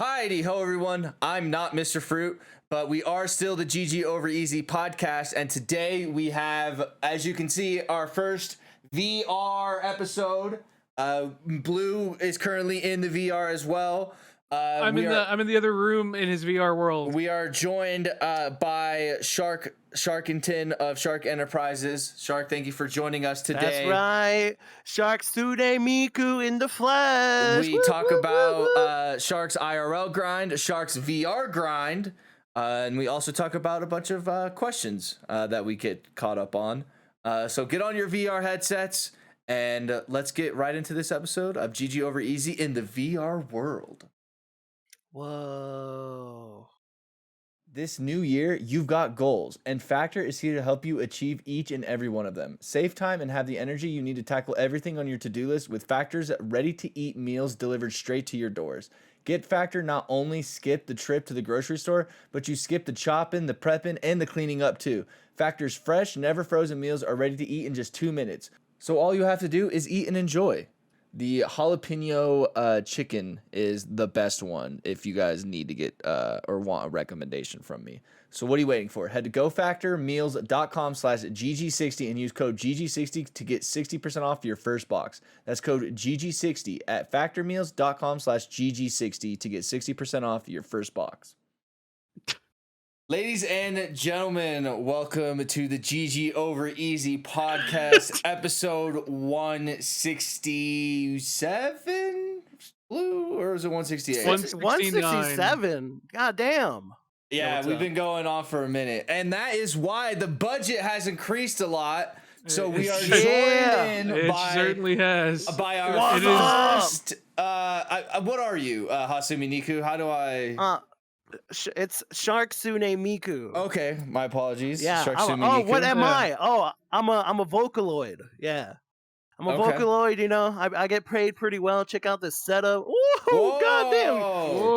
Heidi ho everyone. I'm not Mr. Fruit, but we are still the GG Over Easy podcast, and today we have, as you can see, our first VR episode. Blue is currently in the VR as well. I'm in the other room in his VR world. We are joined by Sharkington of Sharkk Enterprises. Sharkk, thank you for joining us today. That's right. Sharkktooth Miku in the flesh. We talk about Sharkk's IRL grind, Sharkk's VR grind, and we also talk about a bunch of questions that we get caught up on. So get on your VR headsets and let's get right into this episode of GG Over Easy in the VR world. Whoa. This new year, you've got goals, and Factor is here to help you achieve each and every one of them. Save time and have the energy you need to tackle everything on your to-do list with Factor's ready-to-eat meals delivered straight to your doors. Get Factor not only skip the trip to the grocery store, but you skip the chopping, the prepping, and the cleaning up too. Factor's fresh, never frozen meals are ready to eat in just 2 minutes. So all you have to do is eat and enjoy. The jalapeno chicken is the best one if you guys need to get or want a recommendation from me. So what are you waiting for? Head to gofactormeals.com/GG60 and use code GG60 to get 60% off your first box. That's code GG60 at factormeals.com/GG60 to get 60% off your first box. Ladies and gentlemen, welcome to the GG Over Easy podcast, episode 167? Blue, or is it 168? 167. God damn. Yeah, we've been going on for a minute. And that is why the budget has increased a lot. So we are joined in certainly has. By our first... what are you, Hasumi Niku? How do I... It's Sharktsooth Miku. Okay, my apologies. Yeah. Miku. What am I? Oh, I'm a Vocaloid. Yeah. I'm a Vocaloid, you know. I get paid pretty well. Check out this setup. Ooh, goddamn.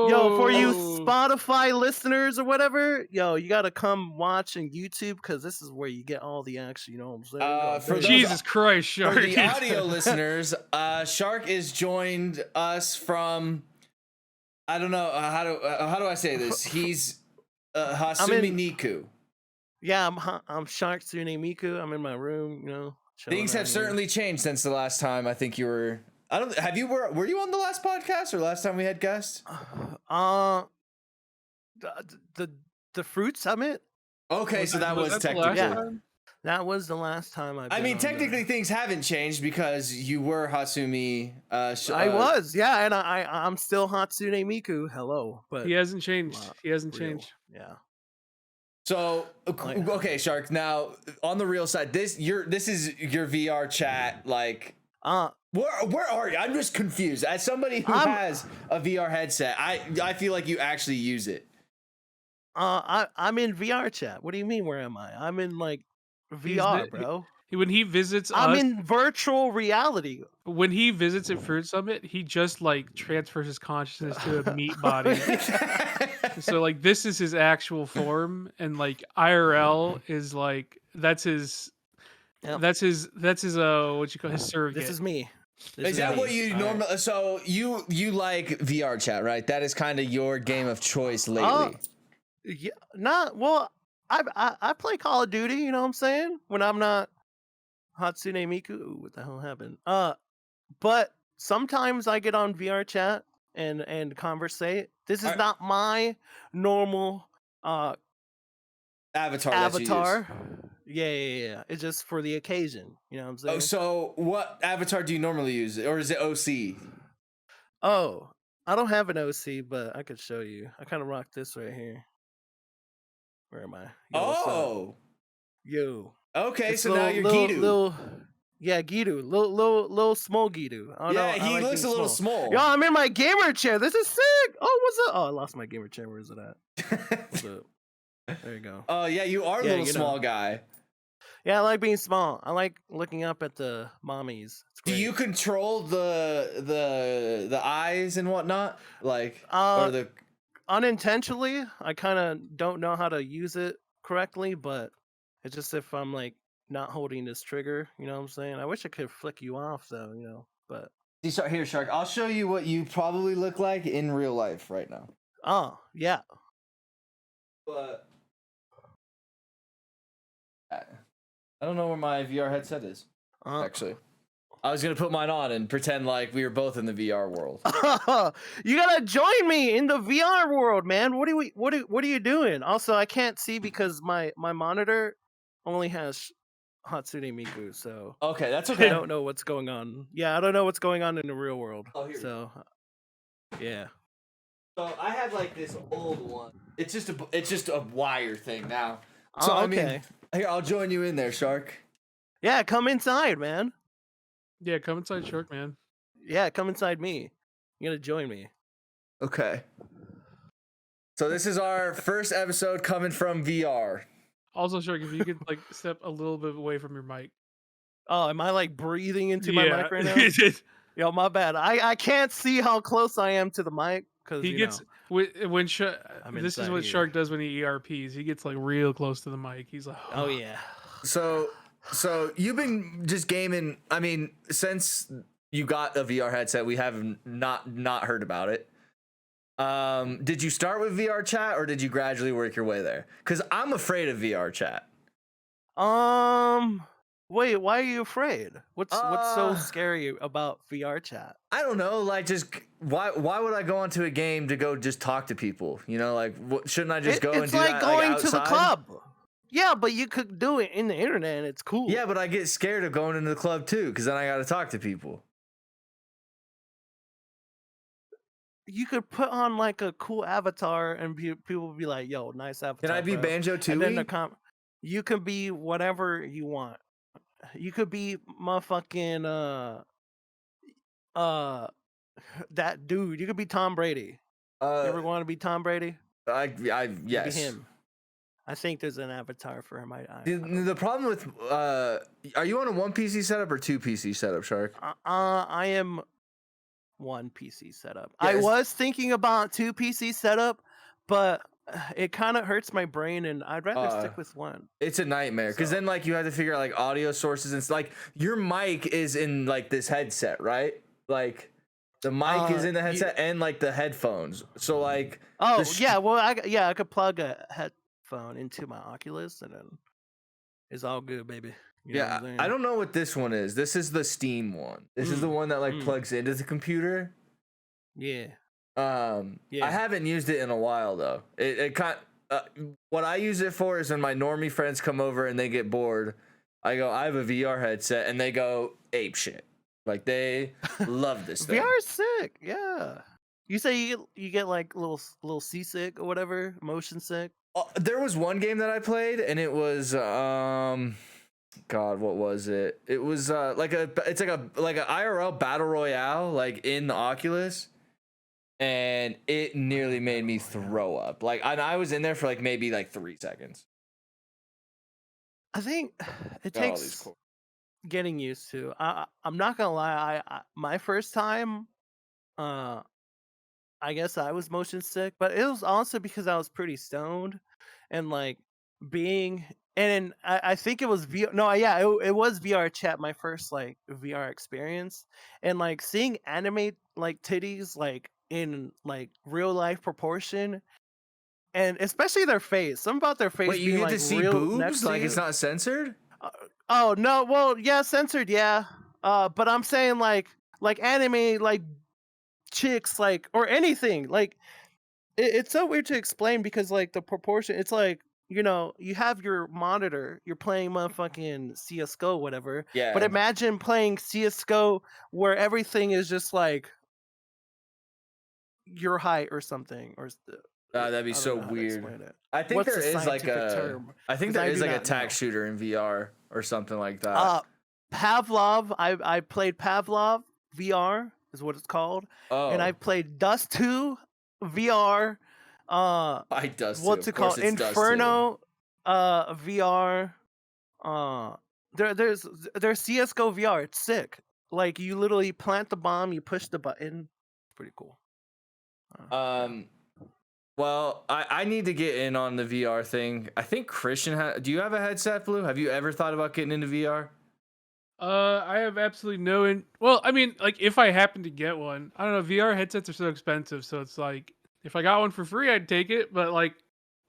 Yo, for you Spotify listeners or whatever, yo, you gotta come watch on YouTube because this is where you get all the action, you know what I'm saying? Jesus Christ, Sharkk. For the audio listeners, Sharkk is joined us from... I don't know how do I say this? He's Hasumi Niku. Yeah, I'm Sharktsooth Miku. I'm in my room, you know. Things have certainly changed since the last time. I think you were. I don't. Have you were you on the last podcast or last time we had guests? The Fruit Summit. Okay, so that was technically. Yeah. That was the last time I mean, technically things haven't changed because you were Hasumi. I was, yeah, and I'm still Hatsune Miku. Hello, but he hasn't changed. He hasn't changed. Yeah. So okay, Sharkk. Now on the real side, this is your VR chat. Like, where are you? I'm just confused. As somebody who has a VR headset, I feel like you actually use it. I'm in VR chat. What do you mean? Where am I? I'm in like VR, bro. When he visits I'm in virtual reality. When he visits at Fruit Summit, he just like transfers his consciousness to a meat body. So like this is his actual form, and like IRL is like that's his what you call his surrogate. This is me. Is that what you normally? So you like VR chat, right? That is kind of your game of choice lately. Yeah, well. I play Call of Duty, you know what I'm saying? When I'm not Hatsune Miku. Ooh, what the hell happened? But sometimes I get on VR chat and conversate. This is not my normal avatar. Yeah. It's just for the occasion. You know what I'm saying? Oh, so what avatar do you normally use? Or is it OC? Oh, I don't have an OC, but I could show you. I kind of rock this right here. Where am I? Yo. Okay, it's so now you're Gidu. Gidu. Little small Gidu. He looks a little small. Yo, I'm in my gamer chair. This is sick. Oh, what's up? Oh, I lost my gamer chair. Where is it at? What's up? There you go. Oh, yeah, you are a little small guy. Yeah, I like being small. I like looking up at the mommies. Do you control the eyes and whatnot? Like, or the... Unintentionally, I kind of don't know how to use it correctly, but it's just if I'm like not holding this trigger, you know what I'm saying? I wish I could flick you off though, you know, but Here, Shark. I'll show you what you probably look like in real life right now. Oh, yeah. But I don't know where my VR headset is. Actually, I was gonna put mine on and pretend like we were both in the VR world. You gotta join me in the VR world, man. What are you doing? Also, I can't see because my monitor only has Hatsune Miku, so Okay, that's I okay. don't know what's going on. Yeah, I don't know what's going on in the real world. Oh, here so, yeah. So I have like this old one. It's just a wire thing now. So Oh, I okay. mean, here I'll join you in there, Shark. Yeah, come inside, man. Yeah, come inside Shark, man. Yeah, come inside me. You gotta join me. Okay. So this is our first episode coming from VR. Also, Shark, if you could like step a little bit away from your mic. Oh, am I like breathing into my mic right now? Yeah. Yo, my bad. I can't see how close I am to the mic because He gets when this is inside what here. Shark does when he ERPs. He gets like real close to the mic. He's like, Oh yeah. So you've been just gaming. I mean, since you got a VR headset, we have not heard about it. Did you start with VR chat or did you gradually work your way there? Because I'm afraid of VR chat. Wait, why are you afraid? What's so scary about VR chat? I don't know. Like, just why would I go onto a game to go just talk to people? You know, like, shouldn't I just go and do that? It's like going to the outside? club. Yeah, but you could do it in the internet and it's cool. Yeah, but I get scared of going into the club too because then I got to talk to people. You could put on like a cool avatar and people would be like, "Yo, nice avatar." Can I be bro. Banjo And then Tooie? you can be whatever you want. You could be motherfucking that dude. You could be Tom Brady. You ever want to be Tom Brady? Yes. Be him. I think there's an avatar for him. The problem with are you on a 1 PC setup or 2 PC setup, Shark? I am 1 PC setup. Yes. I was thinking about 2 PC setup, but it kind of hurts my brain, and I'd rather stick with 1. It's a nightmare because then like you have to figure out like audio sources and like your mic is in like this headset, right? Like the mic is in the headset and like the headphones. So like yeah, well I could plug a headphone into my Oculus and then it's all good, baby. You know what I'm saying? I don't know what this one is. This is the Steam one. This is the one that like plugs into the computer. Yeah. I haven't used it in a while though. It kind what I use it for is when my normie friends come over and they get bored. I go, I have a VR headset, and they go ape shit. Like they love this thing. VR is sick. Yeah. You say you get like little seasick or whatever, motion sick. There was one game that I played, and it was God, what was it? It was it's like a IRL battle royale, like in the Oculus. And it nearly made me throw up. Like, and I was in there for like maybe like 3 seconds. I think it takes getting used to. I'm not gonna lie. My first time, I guess I was motion sick, but it was also because I was pretty stoned, and like I think it was VR. No, yeah, it was VR chat. My first like VR experience, and like seeing anime like titties like in like real life proportion, and especially their face. Something about their face. Wait, you being, get like, to see real boobs? next to Like you. it's not censored? Oh no, well yeah, censored, yeah. But I'm saying like anime like chicks like or anything like it's so weird to explain because like the proportion. It's like, you know, you have your monitor, you're playing motherfucking CSGO, whatever. Yeah. But imagine playing CSGO where everything is just like your height or something, or That'd be so weird. I think What's there the is like scientific a term? I think 'Cause there I is do like a not tac know. shooter in VR or something like that. Pavlov. I played Pavlov VR is what it's called, and I played Dust 2 VR. I Dust 2. What's it called? Inferno VR. There's CS:GO VR. It's sick. Like you literally plant the bomb, you push the button. It's pretty cool. Well, I need to get in on the VR thing. I think Christian do you have a headset, Blue? Have you ever thought about getting into VR? I have absolutely no. Well, I mean, like if I happen to get one, I don't know. VR headsets are so expensive, so it's like if I got one for free, I'd take it. But like,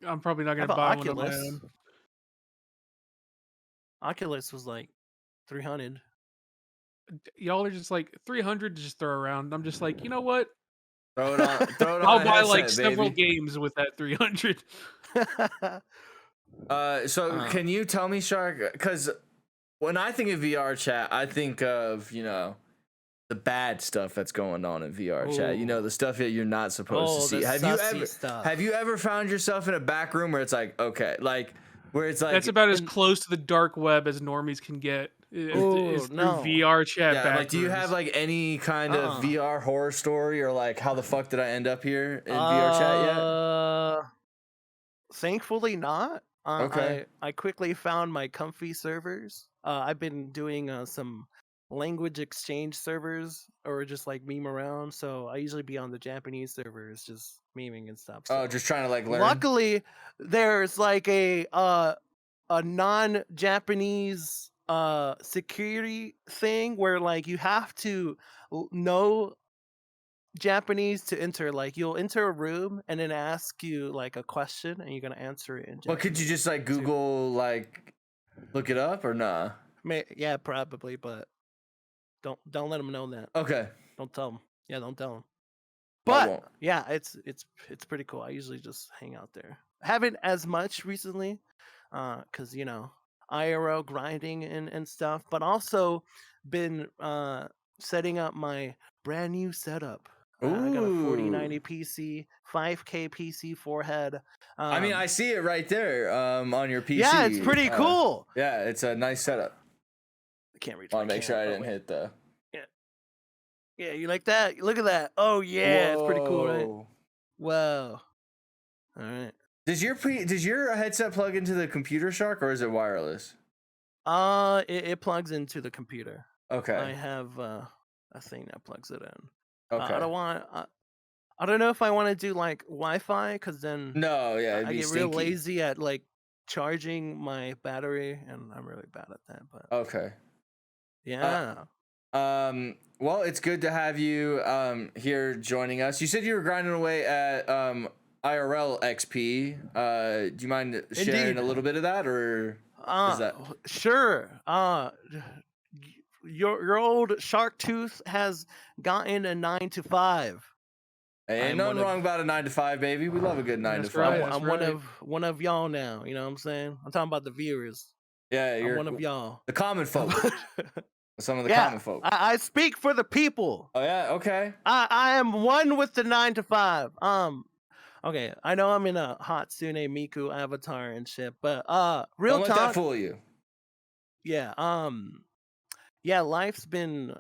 I'm probably not I gonna have an buy one on my Oculus. own. Oculus was like 300. Y'all are just like 300 to just throw around. I'm just like, you know what? Throw it on. Throw it on I'll a buy like headset, several baby. games with that 300. So can you tell me, Sharkk? Because when I think of VR chat, I think of the bad stuff that's going on in VR chat. You know, the stuff that you're not supposed to see. the Have you sussy ever stuff. have you ever found yourself in a back room where it's like, okay, like where it's like That's about as close to the dark web as normies can get. Is through no. VR chat. yeah, like do you have like any kind of VR horror story or like how the fuck did I end up here in VR chat yet? Thankfully not. Okay. I quickly found my comfy servers. I've been doing some language exchange servers or just like meme around. So I usually be on the Japanese servers just memeing and stuff. So. Oh, just trying to like learn. Luckily, there's like a non-Japanese security thing where like you have to know Japanese to enter. Like you'll enter a room and then ask you like a question and you're gonna answer it in Japanese. Well, could you just like Google like look it up or nah? Yeah, probably, but don't let them know that. Okay. Don't tell them. Yeah, don't tell them. I But won't. yeah, it's pretty cool. I usually just hang out there. Haven't as much recently, because IRL grinding and stuff. But also been setting up my brand new setup. I got a 4090 PC, 5K PC forehead. I mean, I see it right there on your PC. Yeah, it's pretty cool. Yeah, it's a nice setup. I can't reach. I want to make sure I didn't hit the. Yeah, you like that? Look at that. Oh yeah, it's pretty cool, right? Whoa. Wow. All right. Does your headset plug into the computer, Sharkk, or is it wireless? It plugs into the computer. Okay. I have a thing that plugs it in. Okay. I don't know if I want to do like Wi-Fi because then no, yeah, it'd I be get stinky. real lazy at like charging my battery, and I'm really bad at that. But okay. Yeah. Well, it's good to have you here joining us. You said you were grinding away at IRL XP. Do you mind sharing Indeed. a little bit of that, or is that sure? Your old Sharkktooth has gotten a 9 to 5. Ain't nothing wrong about a 9 to 5, baby. We love a good 9 to 5. Right, I'm one of y'all now. You know what I'm saying? I'm talking about the viewers. Yeah, you're one of y'all. The common folk. Some of the common folk. I speak for the people. Oh yeah, okay. I am one with the 9 to 5. Okay, I know I'm in a Hatsune Miku avatar and shit, but real Don't talk. let that fool you. Yeah, yeah, life's been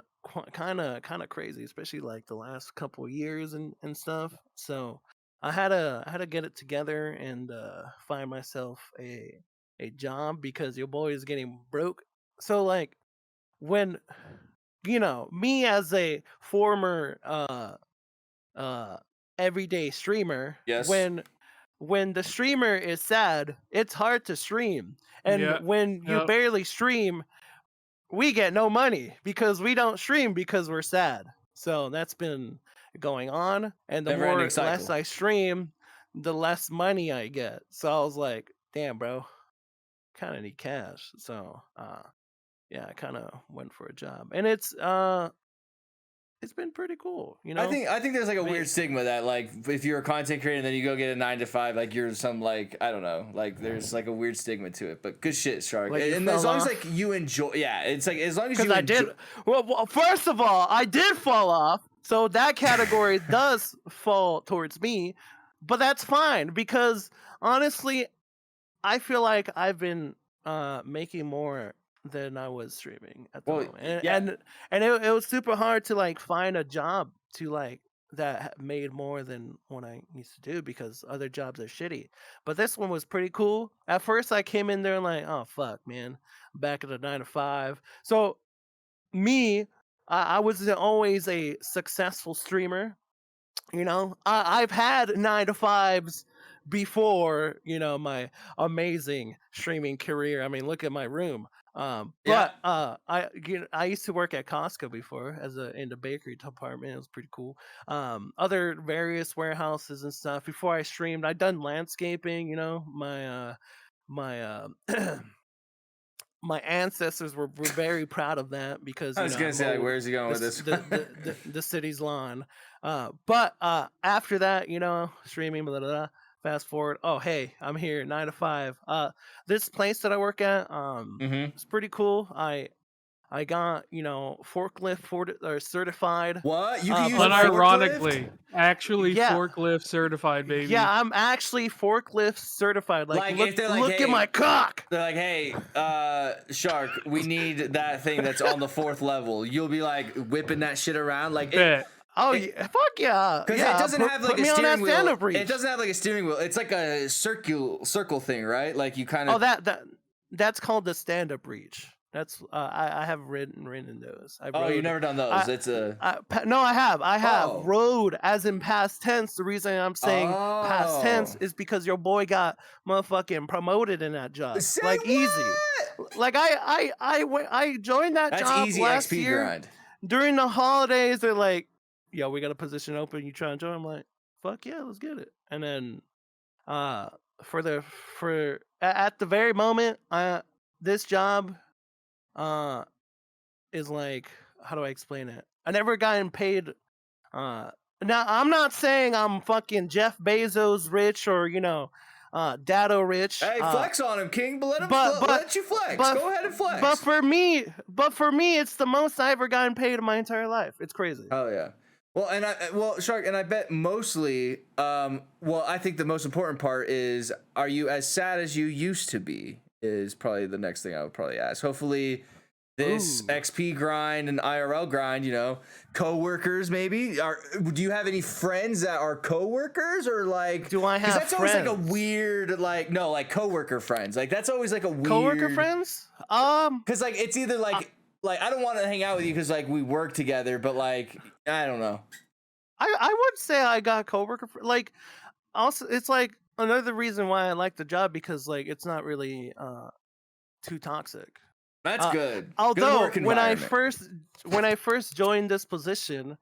kind of crazy, especially like the last couple years and stuff. So I had to get it together and find myself a job because your boy is getting broke. So like when me as a former everyday streamer, Yes. when the streamer is sad, it's hard to stream. And when you barely stream, we get no money because we don't stream because we're sad. So that's been going on, and the more less I stream, the less money I get. So I was like, damn, bro, kind of need cash. So yeah, I kind of went for a job, and it's been pretty cool, I think there's like a weird stigma that like if you're a content creator and then you go get a 9 to 5, like you're some like I don't know, like there's like a weird stigma to it. But good shit, Sharkk. Like and as long as like you enjoy, yeah, it's like as long as you I did. Well, first of all, I did fall off, so that category does fall towards me, but that's fine because honestly, I feel like I've been making more than I was streaming at the moment, and it was super hard to like find a job to like that made more than what I used to do because other jobs are shitty. But this one was pretty cool. At first, I came in there like, oh fuck, man, I'm back at the 9 to 5. So me, I wasn't always a successful streamer. I've had 9 to 5s before, my amazing streaming career. I mean, look at my room. I used to work at Costco before in the bakery department. It was pretty cool. Other various warehouses and stuff. Before I streamed, I'd done landscaping. My my ancestors were very proud of that because I was gonna I say, like, mowed where's he going with this? the city's lawn. But after that, streaming, blah, blah, blah, fast forward. Oh, hey, I'm here, 9 to 5. This place that I work at, Mm-hmm. it's pretty cool. I got forklift or certified. What? You can use a Unironically, forklift? actually Yeah. forklift certified, baby. Yeah, I'm actually forklift certified. Like, Look, if they're like, look hey, at my cock. They're like, hey, Shark, we need that thing that's on the 4th level. You'll be like whipping that shit around, like Bet. Oh yeah, fuck yeah! because Yeah, it doesn't have like put a me on that steering wheel. stand-up reach. It doesn't have like a steering wheel. It's like a circle thing, right? Like you kind of. Oh, that's called the stand-up reach. That's I have ridden those. You've never done those. It's a. No, I have. Oh. Rode as in past tense. The reason I'm saying past tense is because your boy got motherfucking promoted in that job. Say like what? easy. Like I joined that That's job easy last XP year grind. during the holidays. They're like, "Yo, we got a position open. You trying to join?" I'm like, "Fuck yeah, let's get it." And then, at the very moment, this job is like, how do I explain it? I never gotten paid. Now I'm not saying I'm fucking Jeff Bezos rich or Dado rich. Hey, flex on him, King. But let him let you flex. but- Go ahead and flex. But for me, it's the most I ever gotten paid in my entire life. It's crazy. Oh yeah. Well, Shark, and I bet mostly. I think the most important part is, are you as sad as you used to be? Is probably the next thing I would probably ask. Hopefully, this XP grind and IRL grind, coworkers maybe. Do you have any friends that are coworkers or like? Do I have? Because that's friends? always like a weird like coworker friends. Like that's always like a weird coworker friends. Because like it's either like I don't want to hang out with you because like we work together, but like I don't know. I would say I got coworker like. Also, it's like another reason why I like the job because like it's not really too toxic. That's good. Although good when I first joined this position,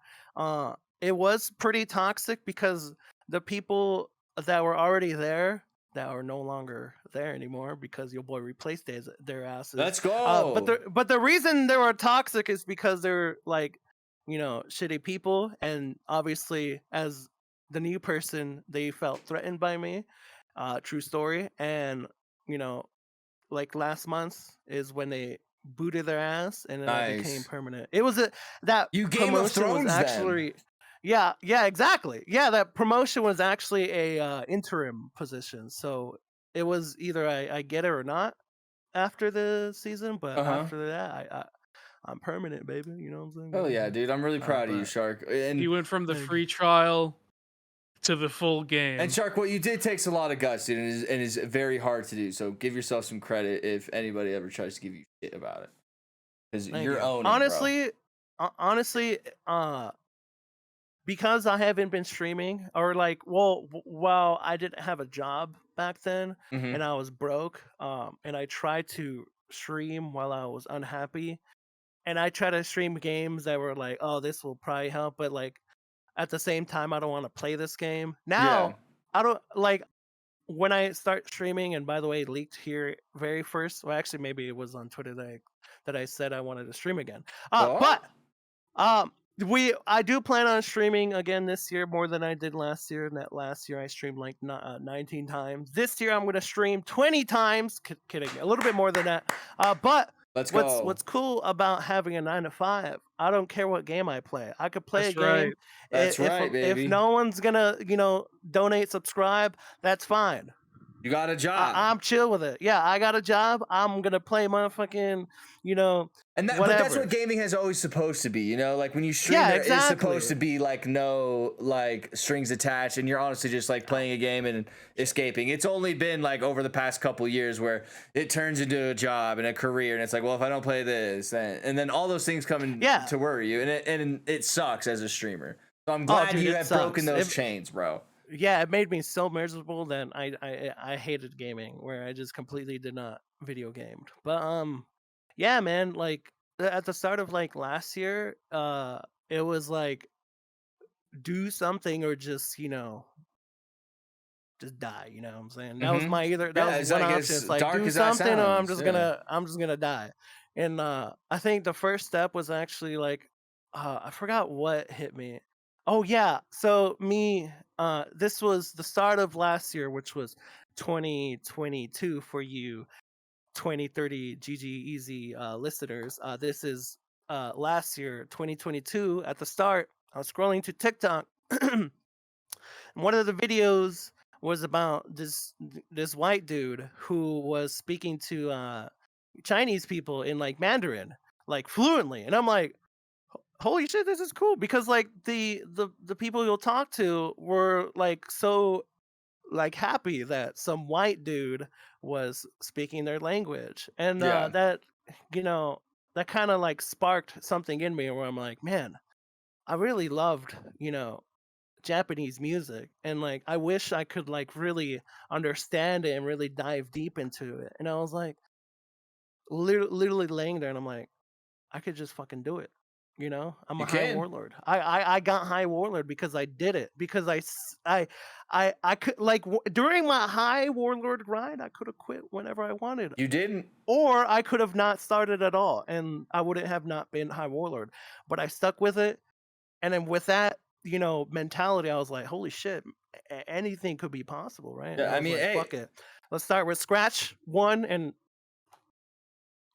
it was pretty toxic because the people that were already there that are no longer there anymore because your boy replaced their asses. Let's go. But the reason they were toxic is because they're like, shitty people, and obviously as the new person, they felt threatened by me. True story. And like last month is when they booted their ass, and then I became permanent. It was that you Game of Thrones was actually, yeah, exactly. Yeah, that promotion was actually a interim position, so it was either I get it or not after the season, but after that, I'm permanent, baby. You know what I'm saying? Oh yeah, dude, I'm really proud of you, Shark. And you went from the free trial to the full game. And Shark, what you did takes a lot of guts, dude, and is very hard to do. So give yourself some credit if anybody ever tries to give you shit about it, because you're owning. Honestly, because I haven't been streaming, or like, while I didn't have a job back then, and I was broke, and I tried to stream while I was unhappy, and I tried to stream games that were like, oh, this will probably help, but like, at the same time, I don't want to play this game. Now, I don't like when I start streaming, and by the way, it leaked here very first. Well, actually, maybe it was on Twitter that I said I wanted to stream again. But I do plan on streaming again this year more than I did last year. And that last year I streamed like 19 times. This year I'm going to stream 20 times. Kidding, a little bit more than that. But let's go. What's cool about having a 9 to 5? I don't care what game I play. I could play a game. That's right, baby. If no one's gonna, donate, subscribe, that's fine. You got a job. I'm chill with it. Yeah, I got a job. I'm gonna play motherfucking, And but that's what gaming has always supposed to be, like when you stream, it's supposed to be like no like strings attached, and you're honestly just like playing a game and escaping. It's only been like over the past couple years where it turns into a job and a career, and it's like, well, if I don't play this, and then all those things come in to worry you, and it sucks as a streamer. So I'm glad you have broken those chains, bro. Yeah, it made me so miserable that I hated gaming, where I just completely did not video gamed. But Yeah, man. Like at the start of like last year, it was like do something or just just die. You know what I'm saying? That was my either. That Yeah, was it's one like option. as It's like dark do as that something or sounds. Yeah. I'm just gonna die. And I think the first step was actually like I forgot what hit me. Oh yeah, so me this was the start of last year, which was 2022 for you 2030 GG Easy listeners. This is last year 2022 at the start. I was scrolling to TikTok. And one of the videos was about this white dude who was speaking to Chinese people in like Mandarin, like fluently, and I'm like, holy shit, this is cool because like the people you'll talk to were like so like happy that some white dude was speaking their language, and Yeah. that you know that kind of like sparked something in me where I'm like, man, I really loved Japanese music, and like I wish I could like really understand it and really dive deep into it. And I was like literally laying there and I'm like, I could just fucking do it. I'm a You high can. warlord. I got high warlord because I did it, because I could like during my high warlord grind I could have quit whenever I wanted, You didn't. or I could have not started at all and I wouldn't have not been high warlord, but I stuck with it. And then with that, mentality, I was like, holy shit, anything could be possible, right? And Yeah, I I was mean, like, hey, fuck it. Let's start with scratch one, and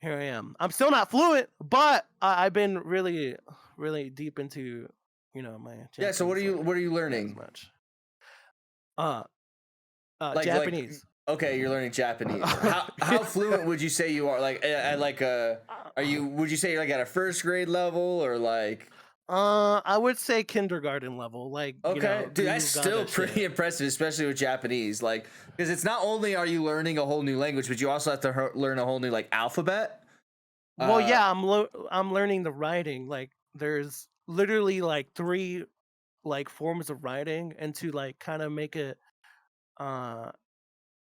here I am. I'm still not fluent, but I've been really, really deep into, my yeah. So Japanese what are you as learning? much. Uh, Like, Japanese. okay, you're learning Japanese. How fluent would you say you are? Like, at like are you? Would you say you're like at a first grade level or like? I would say kindergarten level, like Okay, dude, that's Guru still Gaga pretty shit. impressive, especially with Japanese. Like, because it's not only are you learning a whole new language, but you also have to learn a whole new like alphabet. Well, Uh, yeah, I'm learning the writing. Like, there's literally like three like forms of writing, and to like kind of make it uh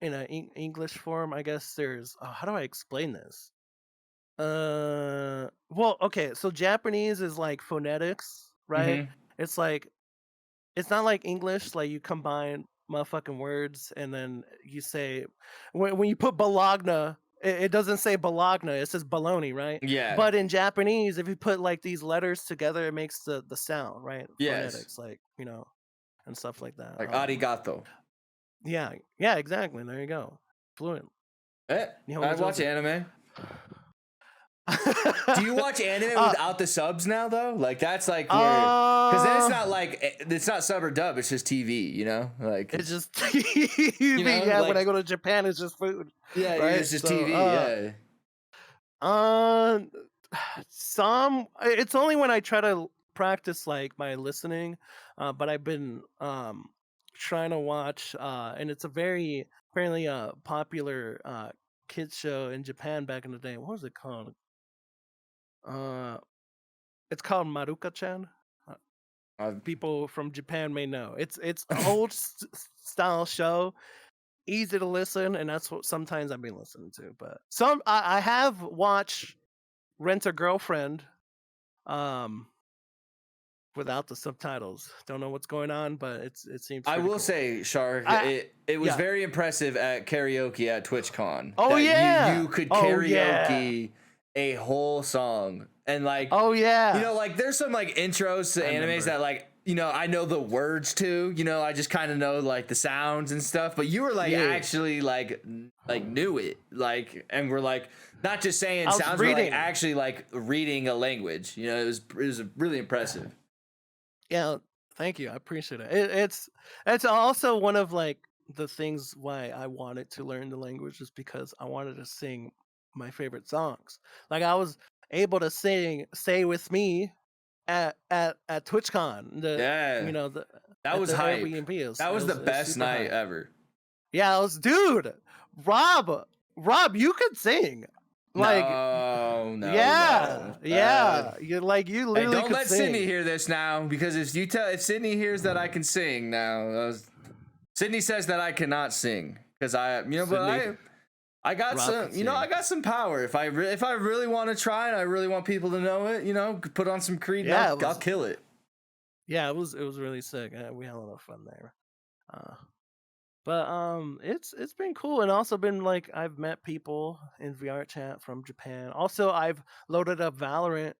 in an English form, I guess there's how do I explain this? Well, okay, so Japanese is like phonetics, right? mm-hmm. It's like it's not like English, like you combine motherfucking words and then you say when you put Bologna, it doesn't say Bologna, it says baloney, right? Yeah. But in Japanese, if you put like these letters together, it makes the sound, right? Yes. Phonetics, like, and stuff like that. Like arigato. Yeah, yeah, exactly. There you go. Fluent. I Nihongo watch Jozu. anime. Do you watch anime uh, without the subs now though? Like that's like where, because then it's uh, not like it's not sub or dub. It's just TV. You know, like it's just TV. Yeah, when I like go to Japan, it's just food, yeah, right? it's just So, TV. Yeah. uh, some. It's only when I try to practice like my listening, but I've been trying to watch, and it's a very apparently popular kids show in Japan back in the day. What was it called? Uh, it's called Maruka-chan. People from Japan may know. It's old style show, easy to listen, and that's what sometimes I've been listening to. But I have watched Rent a Girlfriend, um, without the subtitles. Don't know what's going on, but it seems I pretty will cool. say, Sharkk, I it was Yeah. very impressive at karaoke at TwitchCon. Oh That yeah. you could Oh yeah. karaoke a whole song and like Oh yeah. like there's some like intros to I animes remember. that like I know the words to, I just kind of know like the sounds and stuff, but you were like Yeah. actually like knew it, like, and we're like not just saying I was sounds, but like reading. actually like reading a language. It was really impressive. Yeah, thank you. I appreciate it. It's also one of like the things why I wanted to learn the language, is because I wanted to sing my favorite songs. Like I was able to sing "Stay with Me" at TwitchCon. Yeah, The that at was the hype. Airbnb is That it was the was it's best super night hype. ever. Yeah, dude, Rob, you could sing. Like, No. yeah, you Hey, literally don't could let sing. Sydney hear this now, because if Sydney hears that I can sing now, Sydney says that I cannot sing because but Sydney. I got I got some power. If I really want to try and I really want people to know it, put on some Creed. Yeah, I'll kill it. Yeah, it was really sick. We had a lot of fun there. But it's been cool, and also been like I've met people in VR chat from Japan. Also, I've loaded up Valorant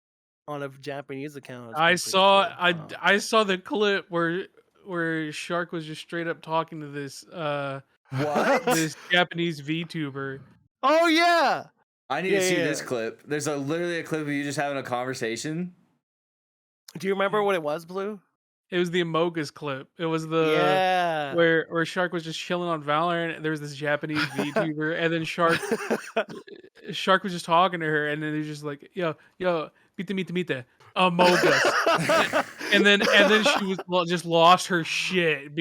on a Japanese account. I saw cool. I saw the clip where Sharkk was just straight up talking to this this Japanese VTuber. Oh yeah. I need to see this clip. There's literally a clip of you just having a conversation. Do you remember what it was, Blue? It was the Among Us clip. It was the where Sharkk was just chilling on Valorant. There was this Japanese VTuber, and then Sharkk was just talking to her, and then he's just like, "Yo, mite, Among Us," and then she was just lost her shit.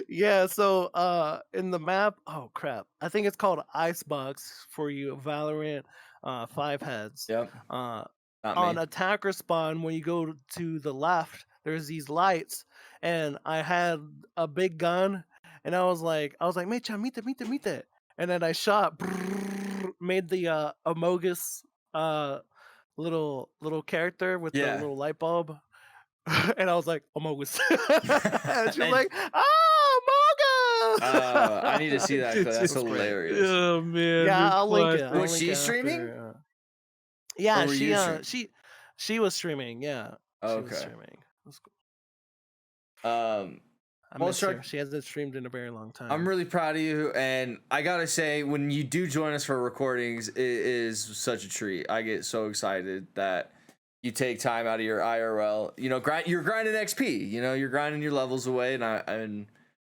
Yeah. So in the map, oh crap, I think it's called Icebox for you, Valorant, 5 heads. Yep. On attacker spawn, when you go to the left, there's these lights, and I had a big gun, and I was like, mecha, mite, and then I shot, made the Among Us little character with the little light bulb, and I was like, Among Us, and she was like, Among Us. I need to see that. That's hilarious. Oh man, yeah, I'll link it. Was she streaming? Yeah, she was streaming. Yeah. Okay. She was streaming. That's cool. Sharkk, she hasn't streamed in a very long time. I'm really proud of you, and I gotta say, when you do join us for recordings, it is such a treat. I get so excited that you take time out of your IRL. You're grinding XP. You're grinding your levels away, and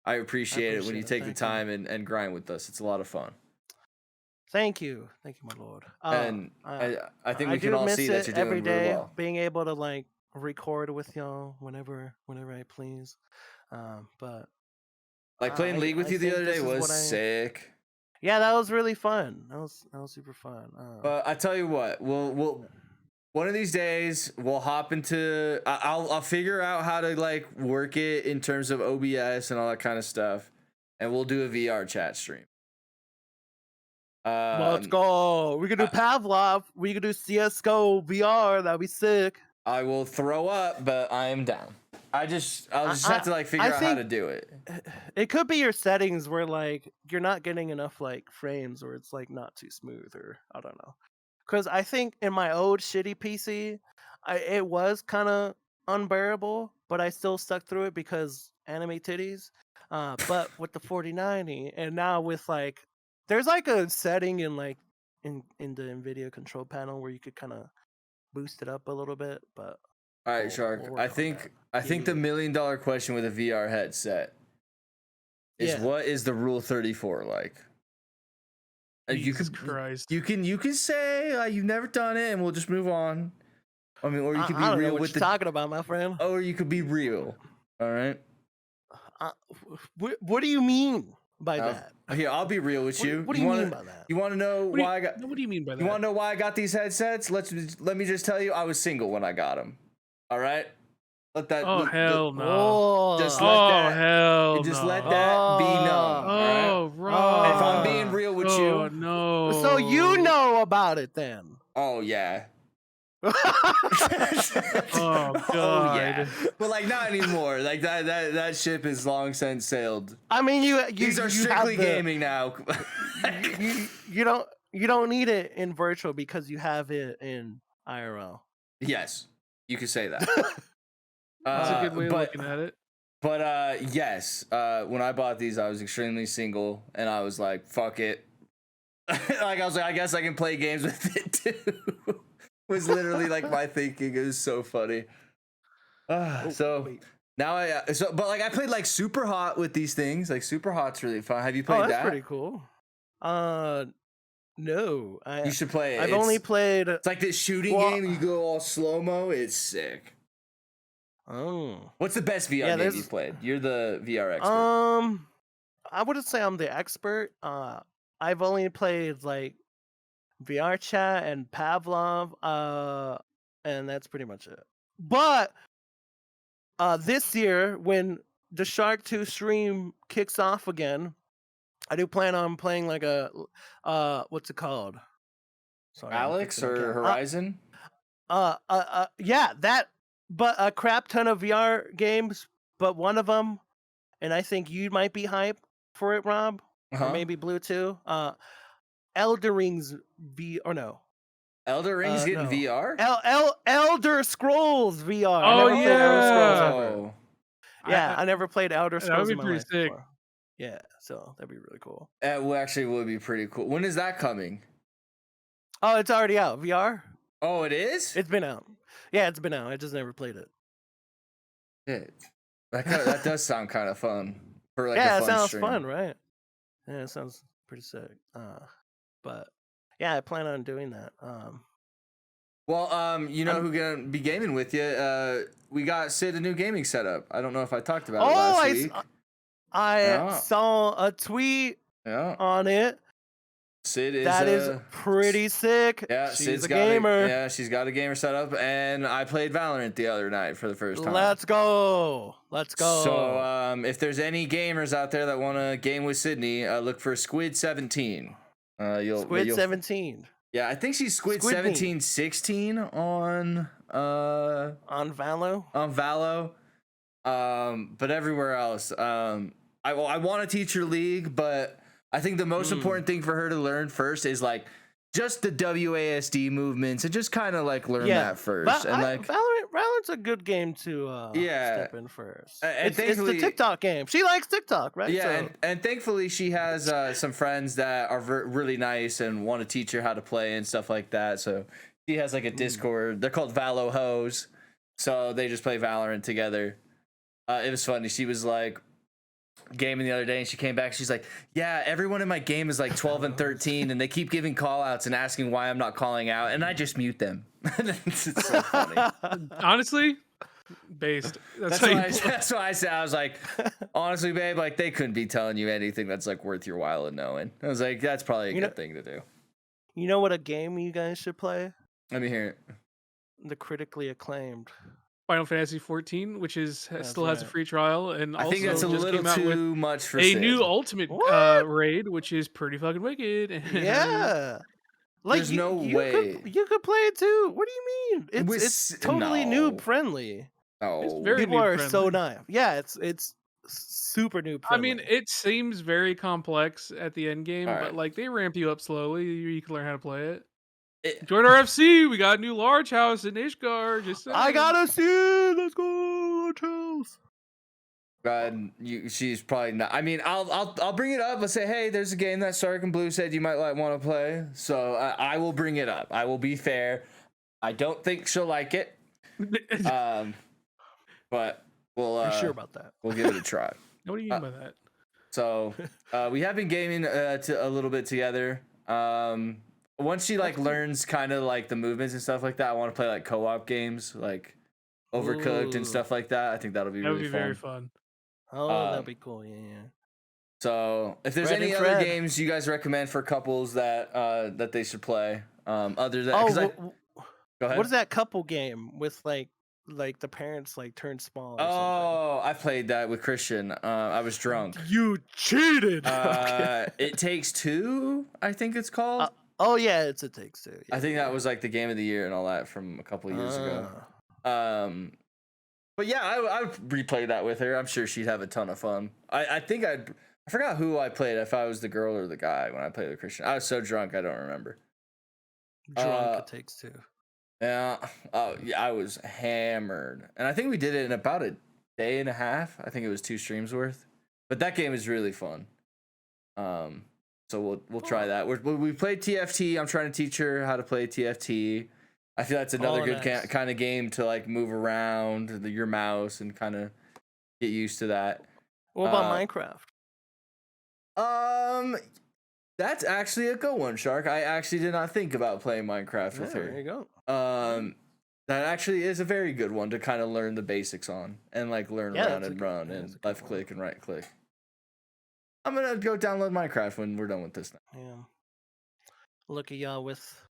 I appreciate it when you take the time and grind with us. It's a lot of fun. Thank you, my lord. And I think we can all see that you're doing every day, really well. being able to record with y'all whenever I please. But playing League with you the other day was sick. Yeah, that was really fun. That was super fun. But I tell you what, we'll one of these days we'll hop into. I'll figure out how to work it in terms of OBS and all that kind of stuff, and we'll do a VR chat stream. Let's go. We could do Pavlov. We could do CS:GO VR. That'd be sick. I will throw up, but I am down. I'll just have to figure out how to do it. It could be your settings where you're not getting enough frames, or it's not too smooth, or I don't know. Because I think in my old shitty PC, it was kind of unbearable, but I still stuck through it because anime titties. But with the 4090, and now with there's a setting in the NVIDIA control panel where you could kind of boost it up a little bit, but all right, Sharkk. I think the $1 million question with a VR headset is what is the Rule 34 like? Jesus Christ. You can say you've never done it, and we'll just move on. I mean, or you could be I don't real know what with you're talking about, my friend. Or you could be real. All right. What do you mean by that? Here, I'll be real with you. What do you mean by that? You want to know why I got? What do you mean by that? You want to know why I got these headsets? Let me just tell you, I was single when I got them. All right. Hell no. Just let that be known. Oh, right. If I'm being real with you. No. So you know about it then? Oh yeah. Oh god. Oh, yeah. But not anymore. That ship is long since sailed. I mean, these are strictly gaming now. you don't need it in virtual because you have it in IRL. Yes, you could say that. That's a good way of looking at it. But yes, when I bought these, I was extremely single, and I was like, "Fuck it." I was like, "I guess I can play games with it too." Was literally my thinking. It was so funny. Now I played Super Hot with these things. Super Hot's really fun. Have you played that? That's pretty cool. No. You should play it. I've only played. It's this shooting game. And you go all slow mo. It's sick. Oh. What's the best VR game you've played? You're the VR expert. I wouldn't say I'm the expert. I've only played VR chat and Pavlov, and that's pretty much it. But this year, when the Sharkktooth stream kicks off again, I do plan on playing like a what's it called? Sorry, I'm Alex fixing the or camera. Horizon? Yeah, that. But a crap ton of VR games, but one of them, and I think you might be hype for it, Rob, or maybe Blue too. Elder Rings or no. Elder Rings getting No. VR? Elder Scrolls VR. Oh, I never played Elder Scrolls yeah. ever. Yeah, I never played Elder That would Scrolls be in my pretty life sick. before. Yeah, so that'd be really cool. That actually would be pretty cool. When is that coming? Oh, it's already out. VR? Oh, it is? It's been out. Yeah, it's been out. I just never played it. That does sound kind of fun. For like Yeah, a it fun sounds stream. fun, right? Yeah, it sounds pretty sick. But yeah, I plan on doing that. Well, you know who's gonna be gaming with you? We got Sid a new gaming setup. I don't know if I talked about it last week. I saw a tweet on it. Sid is pretty sick. Yeah, she's a gamer. Yeah, she's got a gamer setup, and I played Valorant the other night for the first time. Let's go. So, if there's any gamers out there that want to game with Sydney, look for Squid17. Squid 17. Yeah, I think she's Squid 1716 on Valo. On Valo. But everywhere else. I want to teach her League, but I think the most important thing for her to learn first is like just the WASD movements and just kind of like learn that first. Valorant's a good game to step in first. It's the TikTok game. She likes TikTok, right? Yeah, and thankfully she has some friends that are really nice and want to teach her how to play and stuff like that. So she has like a Discord. They're called Valo Hoes. So they just play Valorant together. It was funny. She was like gaming the other day and she came back. She's like, yeah, everyone in my game is like 12 and 13 and they keep giving call outs and asking why I'm not calling out and I just mute them. It's so funny. Honestly, based. That's what I said. I was like, honestly, babe, like they couldn't be telling you anything that's like worth your while in knowing. I was like, that's probably a good thing to do. You know what a game you guys should play? Let me hear it. The critically acclaimed Final Fantasy 14, which still has a free trial, and I think that's a little too much for a new Ultimate raid, which is pretty fucking wicked. Yeah, like there's no way you could play it too. What do you mean? It's totally noob friendly. Oh, it's very people are friendly. so nice. Yeah, it's super noob friendly. I mean, it seems very complex at the end game, but like they ramp you up slowly. You can learn how to play it. Join our FC. We got a new large house in Ishgar. Just saying. I gotta see it. Let's go, large house. God, she's probably not. I mean, I'll bring it up. Let's say, hey, there's a game that Sharkk and Blue said you might want to play. So I will bring it up. I will be fair. I don't think she'll like it. But we'll. You're sure about that? We'll give it a try. What do you mean by that? So we have been gaming a little bit together. Once she like learns kind of like the movements and stuff like that, I want to play like co-op games like Overcooked and stuff like that. I think that'll be really fun. Very fun. Oh, that'd be cool. Yeah. So if there's any other games you guys recommend for couples that they should play, other than go ahead. What is that couple game with like the parents like turn small? Or I played that with Christian. I was drunk. You cheated. It Takes Two, I think it's called. Oh yeah, It Takes Two. Yeah, I think that was like the game of the year and all that from a couple of years ago. But yeah, I would replay that with her. I'm sure she'd have a ton of fun. I think I forgot who I played, if I was the girl or the guy when I played with Christian. I was so drunk I don't remember. It Takes Two. Yeah. Oh yeah, I was hammered, and I think we did it in about a day and a half. I think it was 2 streams worth. But that game is really fun. So we'll try that. We played TFT. I'm trying to teach her how to play TFT. I feel that's another good kind of game to like move around your mouse and kind of get used to that. What about Minecraft? That's actually a good one, Sharkk. I actually did not think about playing Minecraft with her. There you go. That actually is a very good one to kind of learn the basics on and like learn around and run and left click and right click. I'm gonna go download Minecraft when we're done with this now. Yeah. Look at y'all with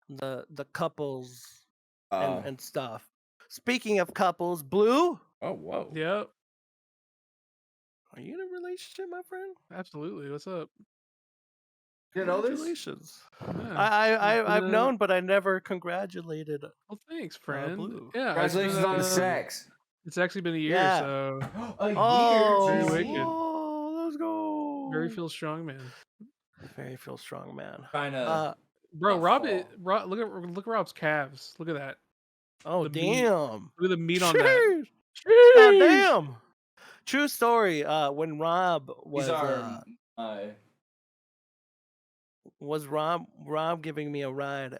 the couples and stuff. Speaking of couples, Blue. Oh whoa. Yep. Are you in a relationship, my friend? Absolutely. What's up? You know this? Congratulations. Yeah. I've known, but I never congratulated Well, thanks, friend. Blue. Yeah, Congratulations on the sex. It's actually been a year, Yeah. so A year. Oh, Very wicked. let's go. very feel strong, man. Very feel strong, man. Kinda. Bro, Oh, Rob, fall. look at Rob's calves. Look at that. Oh, The meat. damn. Look at the meat on that. Sheesh. God Sheesh. damn. True story. When Rob was These are my. was Rob giving me a ride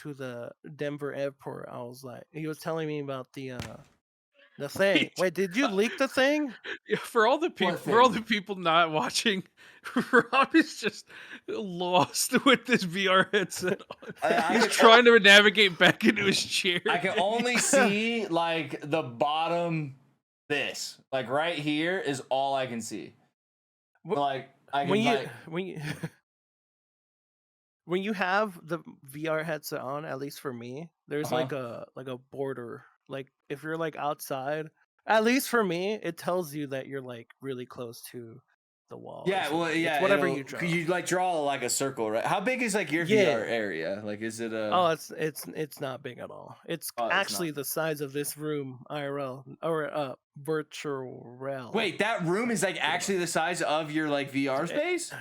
to the Denver airport, I was like, he was telling me about the thing. Wait, did you leak the thing? Yeah, for all the people not watching, Rob is just lost with this VR headset on. He's trying to navigate back into his chair. I can only see like the bottom. This like right here is all I can see. Like I can when you have the VR headset on, at least for me, there's like a border. Like if you're like outside, at least for me, it tells you that you're like really close to the wall. Yeah, well, yeah, it's whatever you draw. You like draw like a circle, right? How big is like your VR area? Like, is it a? Oh, it's not big at all. It's actually the size of this room, IRL or virtual realm. Wait, that room is like actually the size of your like VR space?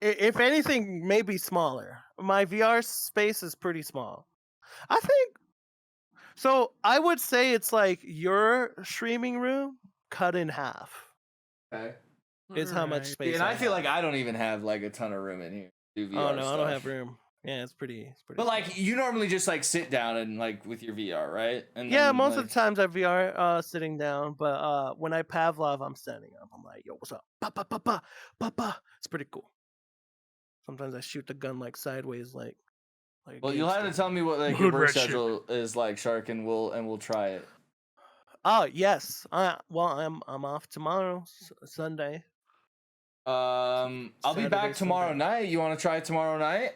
If anything, maybe smaller. My VR space is pretty small. I think. So I would say it's like your streaming room cut in half. Okay. Is how much space. And I feel like I don't even have like a ton of room in here. To do VR oh no, stuff. I don't have room. Yeah, it's pretty. But small. like you normally just like sit down and like with your VR, right? And yeah, then, most of the times I VR sitting down, but when I Pavlov, I'm standing up. I'm like, yo, what's up? Pa pa pa pa pa pa. It's pretty cool. Sometimes I shoot the gun like sideways, like. Well, you'll have to tell me what like your work schedule is like, Sharkk, and we'll try it. Oh yes. Well, I'm off tomorrow, Sunday. I'll be back tomorrow night. You want to try it tomorrow night?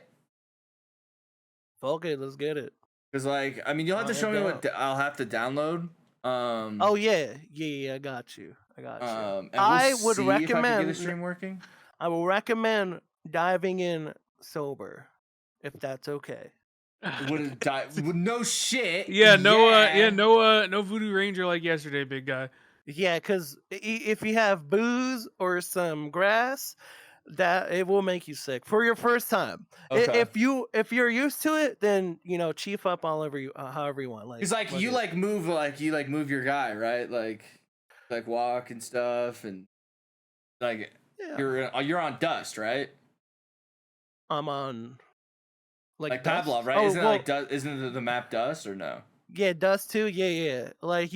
Okay, let's get it. Because like, I mean, you'll have to show me what I'll have to download. Oh yeah, I got you. And I would recommend. If I can get the stream working. I will recommend diving in sober, if that's okay. Wouldn't die. No shit. Yeah, no Voodoo Ranger like yesterday, big guy. Yeah, because if you have booze or some grass, that it will make you sick for your first time. Okay. If you're used to it, then chief up all over you, however you want. Like, it's like you like move your guy, right? Like walk and stuff, and like you're on dust, right? I'm on like Pavlov, right? Isn't the map dust or no? Yeah, dust too. Yeah. Like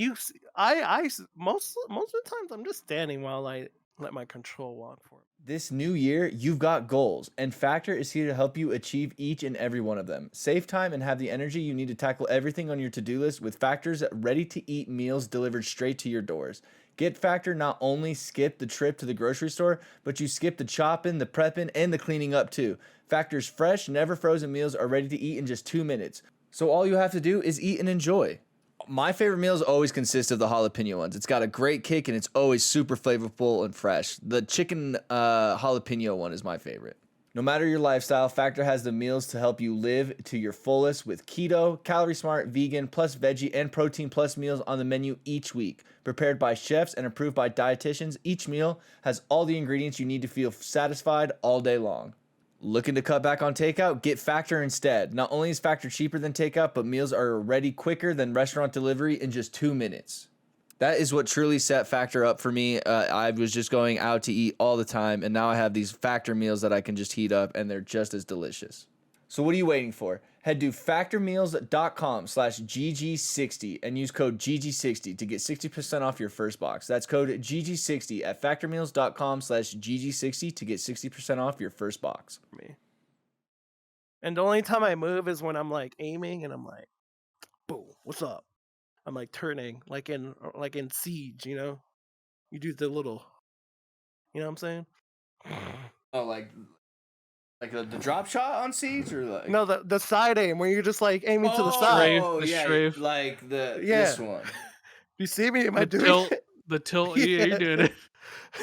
I most of the times I'm just standing while I let my control walk for it. This new year, you've got goals, and Factor is here to help you achieve each and every one of them. Save time and have the energy you need to tackle everything on your to-do list with Factor's ready-to-eat meals delivered straight to your doors. Get Factor not only skip the trip to the grocery store, but you skip the chopping, the prepping, and the cleaning up too. Factor's fresh, never frozen meals are ready to eat in just 2 minutes. So all you have to do is eat and enjoy. My favorite meals always consist of the jalapeno ones. It's got a great kick and it's always super flavorful and fresh. The chicken jalapeno one is my favorite. No matter your lifestyle, Factor has the meals to help you live to your fullest with keto, calorie smart, vegan, plus veggie, and protein plus meals on the menu each week. Prepared by chefs and approved by dietitians, each meal has all the ingredients you need to feel satisfied all day long. Looking to cut back on takeout? Get Factor instead. Not only is Factor cheaper than takeout, but meals are ready quicker than restaurant delivery in just 2 minutes. That is what truly set Factor up for me. I was just going out to eat all the time, and now I have these Factor meals that I can just heat up, and they're just as delicious. So what are you waiting for? Head to factormeals.com/GG60 and use code GG60 to get 60% off your first box. That's code GG60 at factormeals.com/GG60 to get 60% off your first box. And the only time I move is when I'm like aiming and I'm like, boom, what's up? I'm like turning like in Siege, You do the little, what I'm saying? Oh, like the drop shot on Siege, or like no, the side aim where you're just like aiming to the side. Strafe. Like this one. You see me? Am I doing tilt, it? The tilt. Yeah, you're doing it.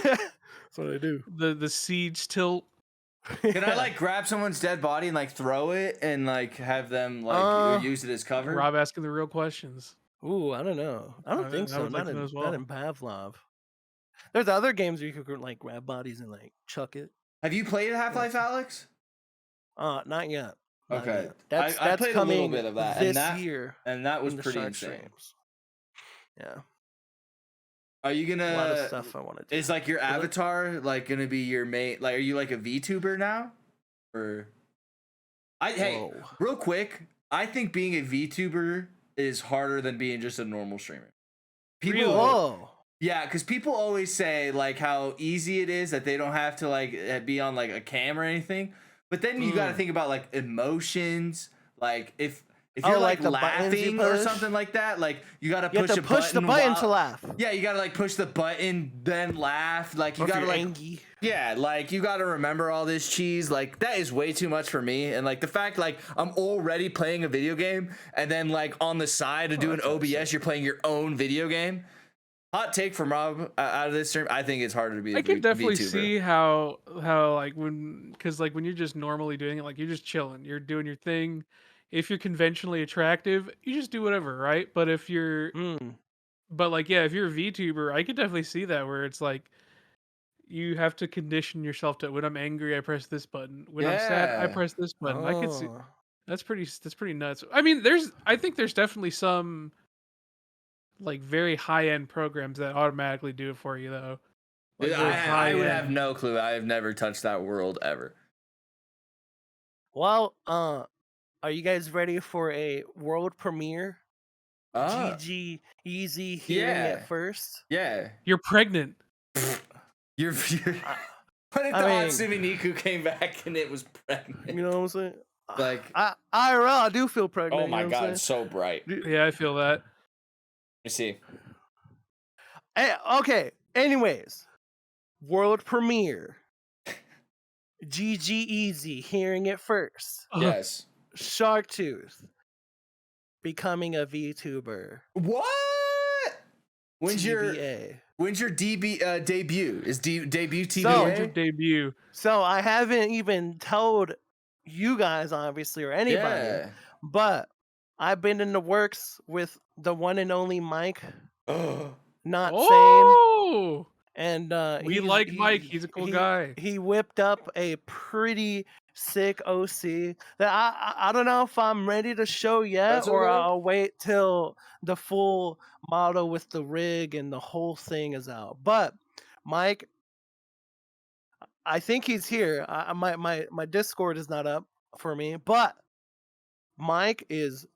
That's what I do. The Siege tilt. Can I like grab someone's dead body and like throw it and like have them like use it as cover? Rob asking the real questions. Ooh, I don't know. I don't think I so. would like to know as well. Not in Pavlov. There's other games where you could like grab bodies and like chuck it. Have you played Half-Life, Alex? Not yet. Not Okay. yet. That's I played a little coming bit of that this year, and that was in the pretty Sharkk insane. streams. Yeah. Are you gonna? A lot of stuff I want to do. Is like your avatar like gonna be your main? Like, are you like a VTuber now? Or hey, real quick, I think being a VTuber is harder than being just a normal streamer. People, yeah, because people always say like how easy it is that they don't have to like be on like a camera or anything. But then you got to think about like emotions, like if you're like laughing or something like that, like you got to push the button to laugh. Yeah, you got to like push the button, then laugh. Like you got to like, yeah, like you got to remember all this cheese. Like that is way too much for me. And like the fact like I'm already playing a video game, and then like on the side of doing OBS, you're playing your own video game. Hot take from Rob out of this stream. I think it's harder to be. I can definitely see how like because like when you're just normally doing it, like you're just chilling, you're doing your thing. If you're conventionally attractive, you just do whatever, right? But if you're, but like yeah, if you're a VTuber, I could definitely see that where it's like you have to condition yourself to when I'm angry, I press this button. When I'm sad, I press this button. I could see that's pretty nuts. I mean, I think there's definitely some like very high-end programs that automatically do it for you though. Like I would have no clue. I have never touched that world ever. Well, are you guys ready for a world premiere? GG Easy hearing it first. Yeah. You're pregnant. You're what if the Hatsune Miku came back and it was pregnant? You know what I'm saying? Like I do feel pregnant. Oh my god, it's so bright. Yeah, I feel that. You see. Hey, okay. Anyways, world premiere. GG Easy hearing it first. Yes. Sharkktooth becoming a VTuber. What? When's TBA. your debut? Is debut TBA? When's your debut? So I haven't even told you guys, obviously, or anybody, but I've been in the works with the one and only Mike. Not sane. And we like Mike. He's a cool guy. He whipped up a pretty sick OC that I don't know if I'm ready to show yet, or I'll wait till the full model with the rig and the whole thing is out. But Mike, I think he's here. My Discord is not up for me, but Mike is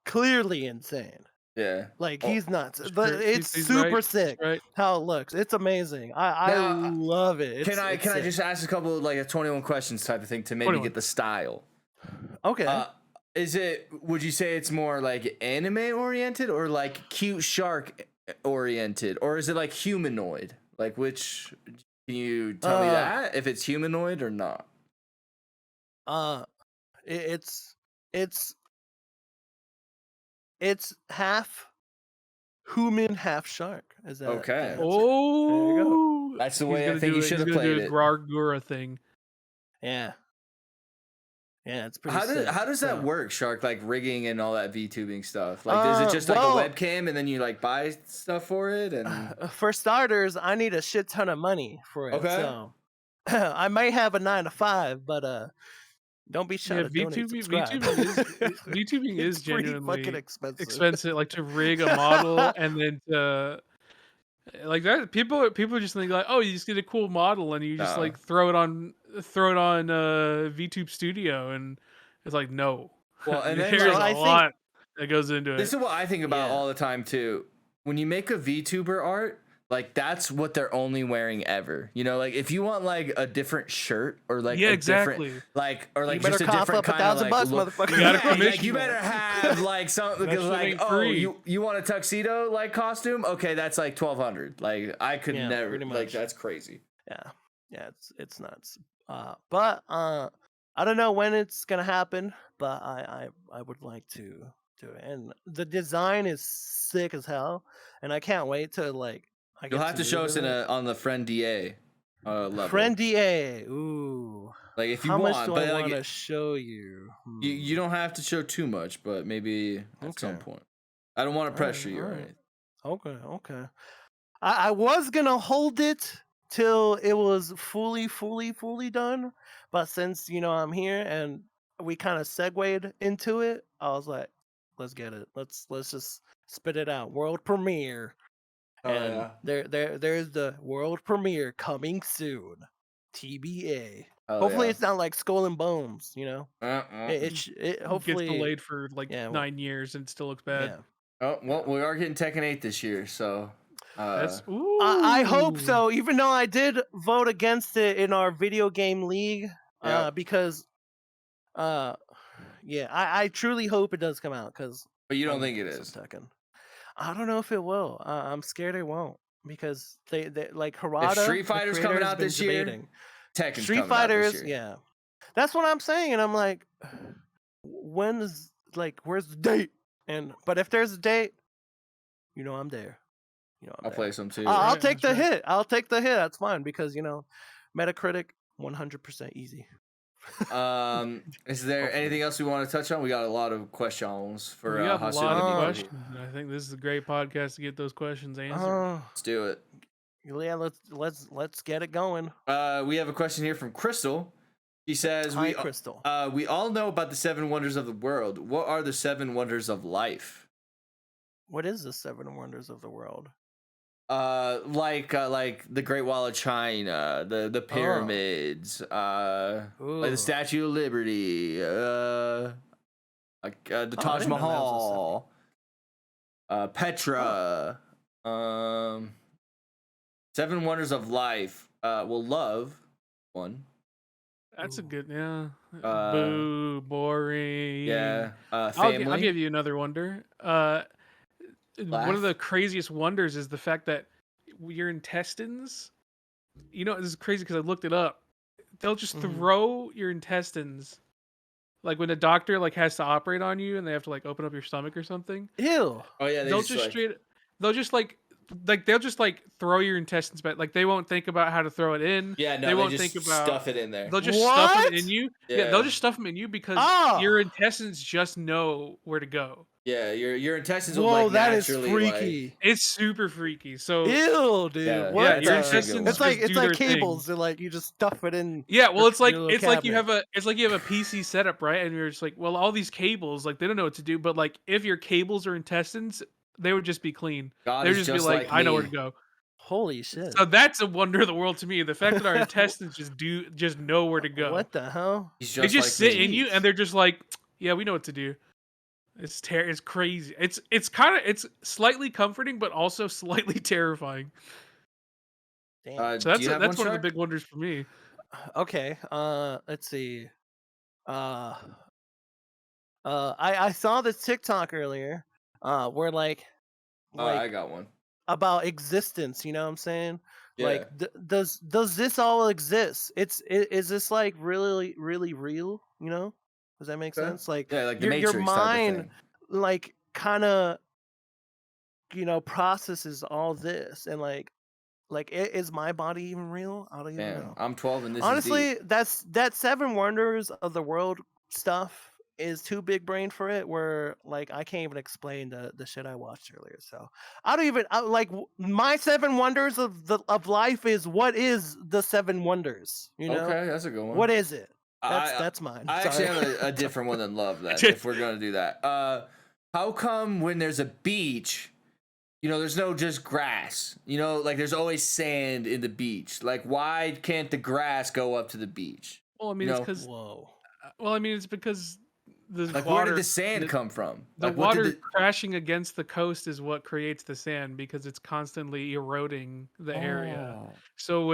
clearly insane. Yeah, like he's nuts, but it's super sick how it looks. It's amazing. I love it. Can I just ask a couple of like a 21 questions type of thing to maybe get the style? Okay. Would you say it's more like anime oriented or like cute shark oriented, or is it like humanoid? Like which? Can you tell me that if it's humanoid or not? It's half human, half shark. Is that okay? Oh, there you go. That's the way I think you should have played it. Gargura thing. Yeah, it's pretty. How does that work, Sharkk? Like rigging and all that VTubing stuff. Like, is it just like a webcam and then you like buy stuff for it? And for starters, I need a shit ton of money for it. Okay. So I might have a 9-to-5, but don't be shy to donate, subscribe. VTubing is genuinely fucking expensive. Like to rig a model and then to like that. People just think like, oh, you just get a cool model and you just like throw it on VTube Studio, and it's like no. Well, and then there's a lot that goes into it. This is what I think about all the time too. When you make a VTuber art, like that's what they're only wearing ever. You know, like if you want like a different shirt or like different, like or like just a different kind of like motherfucker. You better have like something because like you want a tuxedo like costume? Okay, that's like $1,200. Like I could never like that's crazy. Yeah, it's nuts. But I don't know when it's gonna happen, but I would like to do it. And the design is sick as hell, and I can't wait to like. You'll have to show us on the friend DA. level. Friendy A. Ooh. Like if you How want, much do but I like want to show you? you don't have to show too much, but maybe at some point. I don't want to pressure you or anything. Okay. I was gonna hold it till it was fully done, but since I'm here and we kind of segued into it, I was like, let's get it. Let's just spit it out. World premiere, and there's the world premiere coming soon. TBA. Hopefully it's not like Skull and Bones. It hopefully gets delayed for like 9 years and it still looks bad. Yeah. Oh well, we are getting Tekken 8 this year, so That's I hope so. Even though I did vote against it in our video game league, because I truly hope it does come out. But you don't think it is? Tekken. I don't know if it will. I'm scared it won't, because they like Harada. If Street Fighter's coming out this year, Tekken's Street Fighters, this year. Yeah, that's what I'm saying, and I'm like, where's the date? But if there's a date, I'm there. I'll play some too. I'll take the hit. I'll take the hit. That's fine, because Metacritic 100% easy. Is there anything else we want to touch on? We got a lot of questions for we got a lot of questions. people. I think this is a great podcast to get those questions answered. Let's do it. Yeah, let's get it going. We have a question here from Crystal. She says, Hi, Crystal. We all know about the 7 wonders of the world. What are the 7 wonders of life? What is the 7 wonders of the world? Like the Great Wall of China, the pyramids, like the Statue of Liberty, the Taj Mahal, Petra, 7 wonders of life. Love, one. That's a good, boo, boring. Yeah. Family. I'll give you another wonder. One of the craziest wonders is the fact that your intestines, this is crazy because I looked it up. They'll just throw your intestines, like when a doctor has to operate on you and they have to open up your stomach or something. Ew. Oh yeah, they'll just throw your intestines back. They won't think about how to throw it in. Yeah, no, they won't just think about stuff it in there. They'll just stuff it in you. Yeah, they'll just stuff them in you because your intestines just know where to go. Yeah, your intestines will that naturally. Is freaky. It's super freaky. So ew, dude. Yeah, what? Your intestines It's like cables. Thing. They're you just stuff it in. Yeah, well, it's like you have a PC setup, right? And you're just all these cables, they don't know what to do. But if your cables are intestines, they would just be clean. They would just be I know where to go. Holy shit! So that's a wonder of the world to me. The fact that our intestines just know where to go. What the hell? They just sit in you, and they're just yeah, we know what to do. It's crazy. It's slightly comforting, but also slightly terrifying. Damn. So that's one of the big wonders for me. Okay. Let's see. I saw this TikTok earlier. Where I got one about existence. You know what I'm saying? Yeah. Does this all exist? Is this really really real? Does that make sense? the Matrix your mind, kind of, processes all this, and is my body even real? I don't even know. I'm 12, and this honestly, is deep. that 7 wonders of the world stuff is too big brain for it. Where I can't even explain the shit I watched earlier. So I don't even my 7 wonders of life is what is the 7 wonders? Okay, that's a good one. What is it? That's mine. I actually have a different one than love. That if we're gonna do that, how come when there's a beach, there's no just grass? There's always sand in the beach. Why can't the grass go up to the beach? Well, I mean, it's because. Whoa. Well, I mean, it's because the water. Where did the sand come from? The water crashing against the coast is what creates the sand because it's constantly eroding the area. So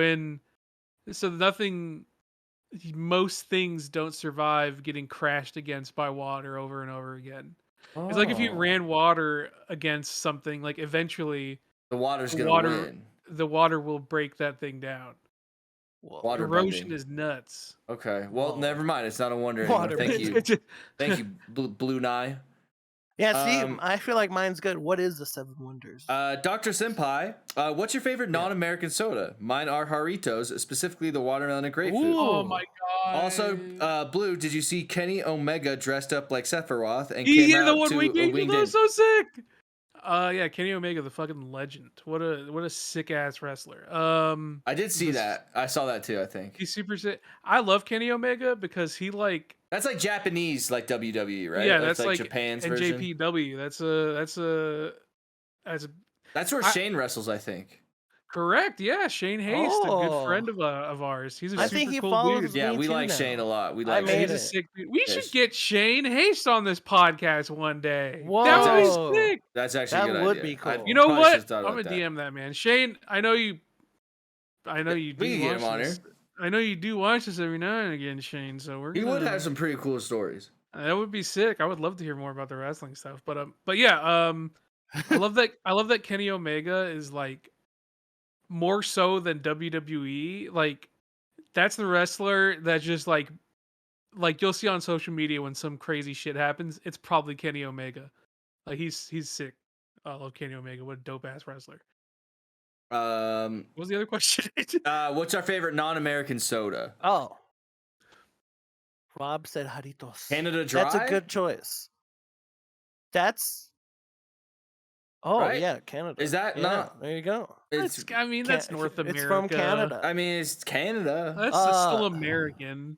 most things don't survive getting crashed against by water over and over again. It's if you ran water against something, eventually the water's gonna win. The water will break that thing down. Water erosion bending is nuts. Okay, well, never mind. It's not a wonder anymore. Thank you, Blue Nye. Yeah, see, I feel like mine's good. What is the 7 wonders? Dr. Senpai, what's your favorite non-American soda? Mine are Jarritos, specifically the watermelon and grapefruit. Oh my god. Also, Blue, did you see Kenny Omega dressed up like Sephiroth and Yeah, came the out one to we a gave you, winged that in? was so sick. Yeah, Kenny Omega, the fucking legend. What a sick ass wrestler. I did see that. I saw that too, I think. He's super sick. I love Kenny Omega because he like That's like Japanese, like WWE, right? yeah, That's that's like Japan's and version. JPW. That's where Shane wrestles, I think. Correct. Yeah, Shane Haste, a good friend of ours. He's a I super think he cool follows dude. Yeah, me we too like now. Shane a lot. We I like made Shane. He's a it. sick dude. We Yes. should get Shane Haste on this podcast one day. Whoa. That would be sick. That's actually a That good would idea. be cool. You know probably what? should've thought I'm about gonna that. DM that man. Shane, I know you We do can get him watch on this. here. I know you do watch this every now and again, Shane. So we're He gonna would have some pretty cool stories. that would be sick. I would love to hear more about the wrestling stuff. But yeah, I love that Kenny Omega is like more so than WWE. Like that's the wrestler that just like you'll see on social media when some crazy shit happens, it's probably Kenny Omega. Like he's sick. I love Kenny Omega. What a dope ass wrestler. What was the other question? What's our favorite non-American soda? Oh. Rob said Jarritos. Canada Dry. That's a good choice. That's Right? yeah, Canada. Is that not? There you go. It's. That's North America. It's from Canada. I mean, it's Canada. That's still American.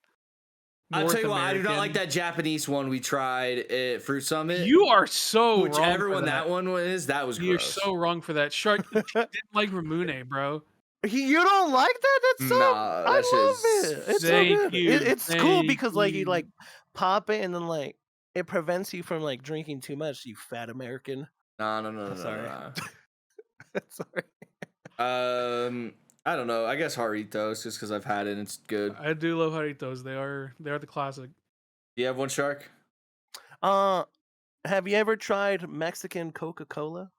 I'll tell you North what. I do not like American. that Japanese one we tried at Fruit Summit. You are so Whichever wrong. one that one was, that was You're gross. so wrong for that. Sharkk didn't like Ramune, bro. You don't like that? That's so. Nah, I that shit's- love it. It's Thank so good. you, It's cool because like you you. like pop it and then like it prevents you from like drinking too much. You fat American. No. Sorry. Sorry. I don't know. I guess Jarritos, just because I've had it and it's good. I do love Jarritos. They are the classic. Do you have one, Sharkk? Have you ever tried Mexican Coca-Cola?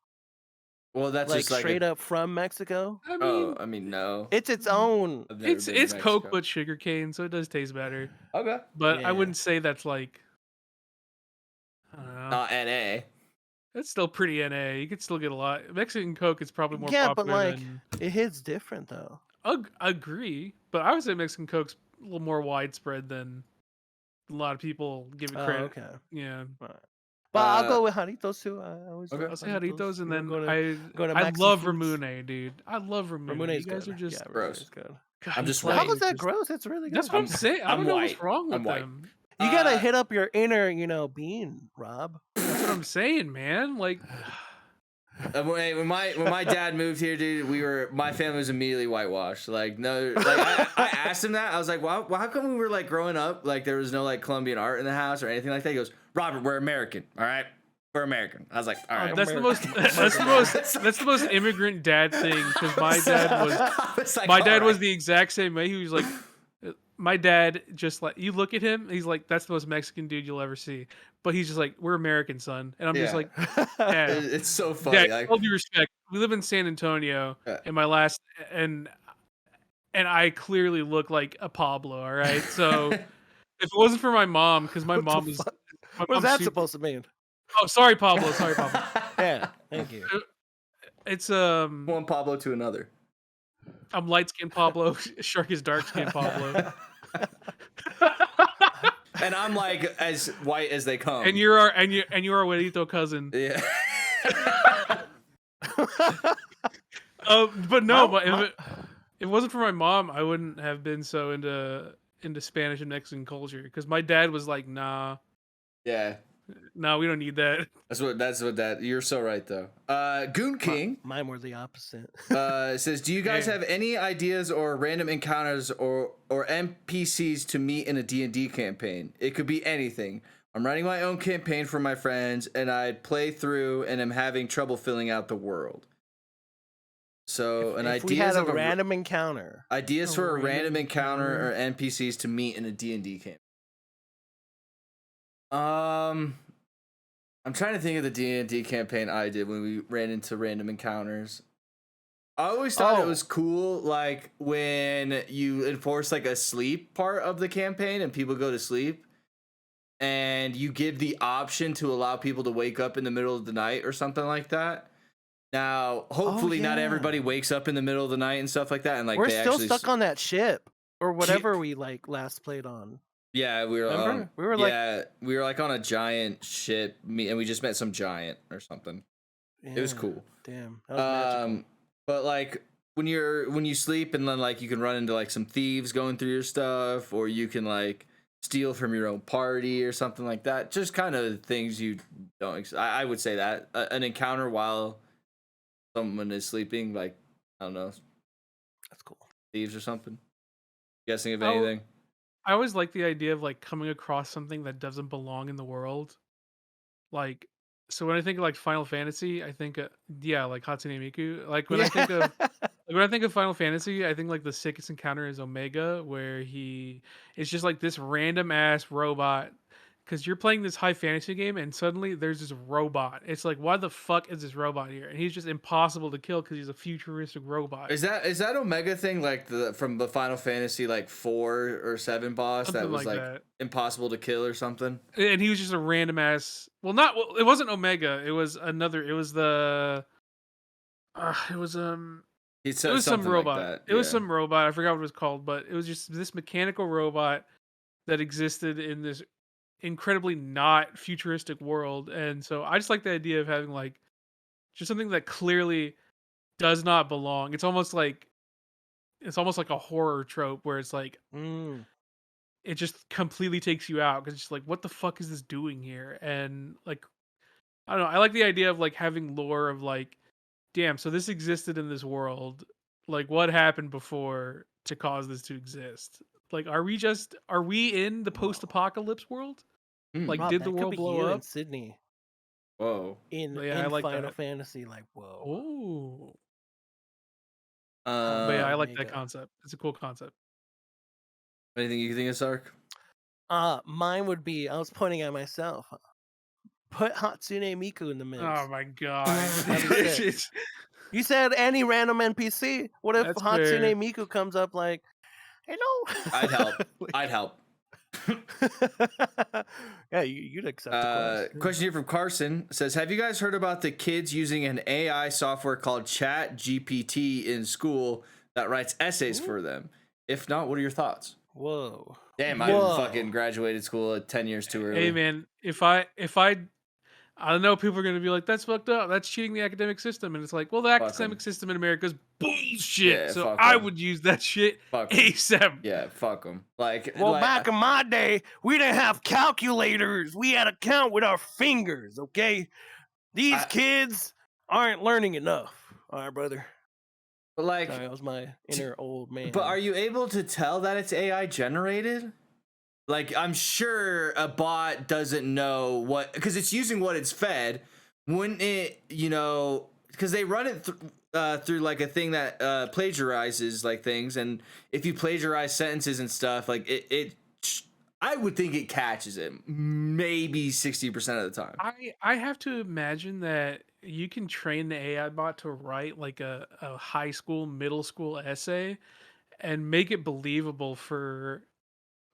Well, that's Like just like straight up from Mexico? I mean, no. It's its own. I've never it's been to Coke Mexico. but sugarcane, so it does taste better. Okay. But Yeah. I wouldn't say that's like. I don't know. Not NA. That's still pretty NA. You could still get a lot. Mexican Coke is probably more Yeah, but popular like than. it hits different though. Agree, but I would say Mexican Coke's a little more widespread than a lot of people give it Oh, credit. okay. Yeah, But I'll go with Jarritos too. I always Okay. love I'll say Jarritos, and You then go to I Maxi love Foods. Ramune, dude. I love Ramune. Ramune's You guys good. are just yeah, gross. Ramune's good. God, I'm just you white. How was that just- gross? It's really good. That's what I'm saying. I I'm don't know white. what's wrong with I'm white. them. You gotta hit up your inner, being, Rob. That's what I'm saying, man. Like, When my dad moved here, dude, my family was immediately whitewashed. Like, no, like I asked him that. I was like, well, how come we were like growing up, like there was no like Colombian art in the house or anything like that? He goes, Robert, we're American, all right? We're American. I was like, all right. that's the American. most immigrant dad thing, because my dad was I was like, my dad all was right. the exact same way. He was like, my dad just like, you look at him, he's like, that's the most Mexican dude you'll ever see. But he's just like, we're American, son. And I'm just Yeah. like, yeah. It's so funny. Dad, Like, all due respect, we live in San Antonio, Yeah. and my last and I clearly look like a Pablo. All right, so if it wasn't for my mom, because my What the mom was, fuck? my What's mom's that super- supposed to mean? Oh, sorry, Pablo. Sorry, Pablo. Yeah, thank you. It's one Pablo to another. I'm light skinned Pablo. Sharkk is dark skinned Pablo. And I'm like as white as they come. And you're our Juanito cousin. Yeah. But no, but if it wasn't for my mom, I wouldn't have been so into Spanish and Mexican culture. Because my dad was like, nah, Yeah. we don't need that. That's what you're so right though. Goon King Mine were the opposite. says, do you guys Yeah. have any ideas or random encounters or NPCs to meet in a D&D campaign? It could be anything. I'm running my own campaign for my friends and I'd play through and I'm having trouble filling out the world. So if we had a random encounter. ideas for a random random encounter or NPCs to meet in a D&D campaign. I'm trying to think of the D&D campaign I did when we ran into random encounters. I always thought it was cool, like when you enforce like a sleep part of the campaign and people go to sleep. and you give the option to allow people to wake up in the middle of the night or something like that. Now, hopefully, not everybody wakes up in the middle of the night and stuff like that. And like we're they still actually stuck on that ship or whatever we like last played on. Yeah, we were. We were we were like on a giant ship, and we just met some giant or something. Yeah, it was cool. Damn, that was magical. But like when you sleep, and then like you can run into like some thieves going through your stuff, or you can like steal from your own party or something like that. Just kind of things you don't. I would say that an encounter while someone is sleeping, like I don't know, that's cool. Thieves or something. Guessing of anything. I always like the idea of like coming across something that doesn't belong in the world. Like, so when I think of like Final Fantasy, I think like Hatsune Miku. Like when I think of Final Fantasy, I think like the sickest encounter is Omega, where it's just like this random ass robot. Because you're playing this high fantasy game, and suddenly there's this robot. It's like, why the fuck is this robot here? And he's just impossible to kill because he's a futuristic robot. Is that Omega thing like from the Final Fantasy like 4 or 7 boss Something that was like that. impossible to kill or something? And he was just a random ass. It wasn't Omega. It was another. It was the. It was some robot. Like that. It was some robot. I forgot what it was called, but it was just this mechanical robot that existed in this incredibly not futuristic world. And so I just like the idea of having like just something that clearly does not belong. It's almost like a horror trope where it's like it just completely takes you out because it's just like, what the fuck is this doing here? And like, I don't know, I like the idea of like having lore of like, damn, so this existed in this world, like what happened before to cause this to exist? Like, are we in the post-apocalypse world? Like, Rob, did the world blow up in Sydney? Whoa. In like Final Fantasy, like whoa. Oh. But yeah, I like that concept. It's a cool concept. Anything you think of, Sharkk? Mine would be, I was pointing at myself. Put Hatsune Miku in the mix. Oh my god. You said any random NPC. What if That's Hatsune fair. Miku comes up like, hello? I'd help. I'd help. Yeah, you'd accept the question here from Carson says, have you guys heard about the kids using an AI software called Chat GPT in school that writes essays for them? If not, what are your thoughts? Whoa. Damn, I fucking graduated school at 10 years too early. Hey man, if I don't know, people are going to be like, that's fucked up. That's cheating the academic system. And it's like, well, the academic system in America is bullshit. Yeah, so I would use that shit ASAP. Yeah, fuck them. Back in my day, we didn't have calculators. We had to count with our fingers, okay? These kids aren't learning enough. All right, brother. But like, sorry, that was my inner old man. But are you able to tell that it's AI generated? Like, I'm sure a bot doesn't know what, because it's using what it's fed. Wouldn't it, because they run it through like a thing that plagiarizes like things, and if you plagiarize sentences and stuff, like I would think it catches it maybe 60% of the time. I have to imagine that you can train the AI bot to write like a high school, middle school essay and make it believable for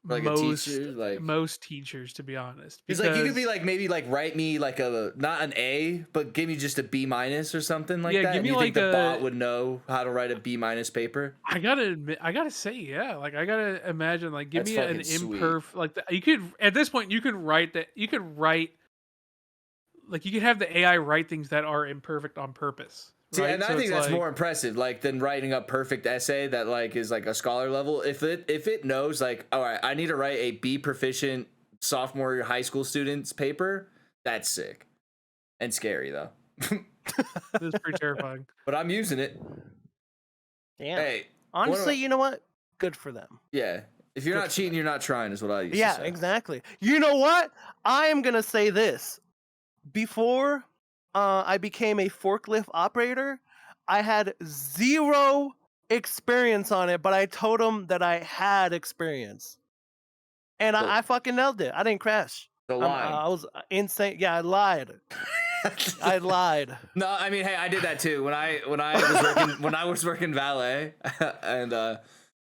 like most teachers, to be honest. Because like you could be like, maybe like write me like not an A, but give me just a B- or something like that. Give me you like think the bot would know how to write a B- paper? I gotta say, yeah. Like I gotta imagine, like give That's me an imperfect. Like you could at this point you could write that. You could write like you could have the AI write things that are imperfect on purpose. See, right? and I think that's more impressive, like, than writing a perfect essay that like is like a scholar level. If it knows like, all right, I need to write a B proficient sophomore high school student's paper, that's sick and scary though. It's pretty terrifying. But I'm using it. Damn. Hey, honestly, you know what? Good for them. Yeah. If you're not cheating, you're not trying, is what I used to say. Yeah, exactly. You know what? I am gonna say this. Before I became a forklift operator, I had zero experience on it, but I told them that I had experience. And I fucking nailed it. I didn't crash. The lie. I was insane. Yeah, I lied. I lied. No, I mean, hey, I did that too. When I was working valet, and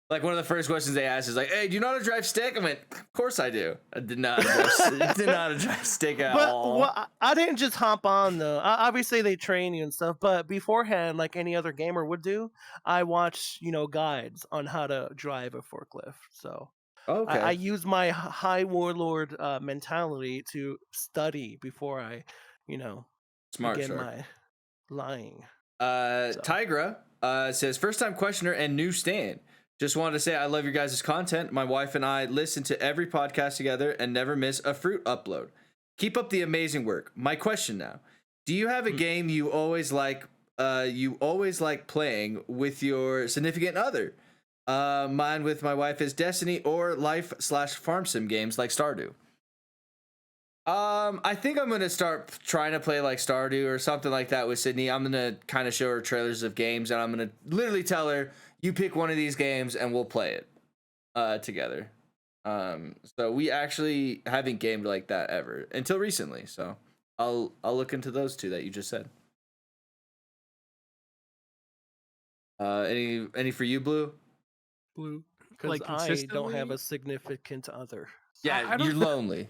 Like one of the first questions they asked is like, "Hey, do you know how to drive stick?" I went, "Of course I do." I did not did not drive stick at all. But I didn't just hop on though. Obviously they train you and stuff, but beforehand, like any other gamer would do, I watch guides on how to drive a forklift. So Okay. I use my high warlord mentality to study before I, Smart begin Shark. my lying. Tigra says, first time questioner and new stan. Just wanted to say I love your guys' content. My wife and I listen to every podcast together and never miss a fruit upload. Keep up the amazing work. My question now: do you have a game you always like playing with your significant other? Mine with my wife is Destiny or life/farm sim games like Stardew. I think I'm gonna start trying to play like Stardew or something like that with Sydney. I'm gonna kind of show her trailers of games, and I'm gonna literally tell her, "You pick one of these games, and we'll play it together." So we actually haven't gamed like that ever until recently. So I'll look into those two that you just said. Any for you, Blue? Blue, because Like I don't have consistently? a significant other. Yeah, I don't you're lonely.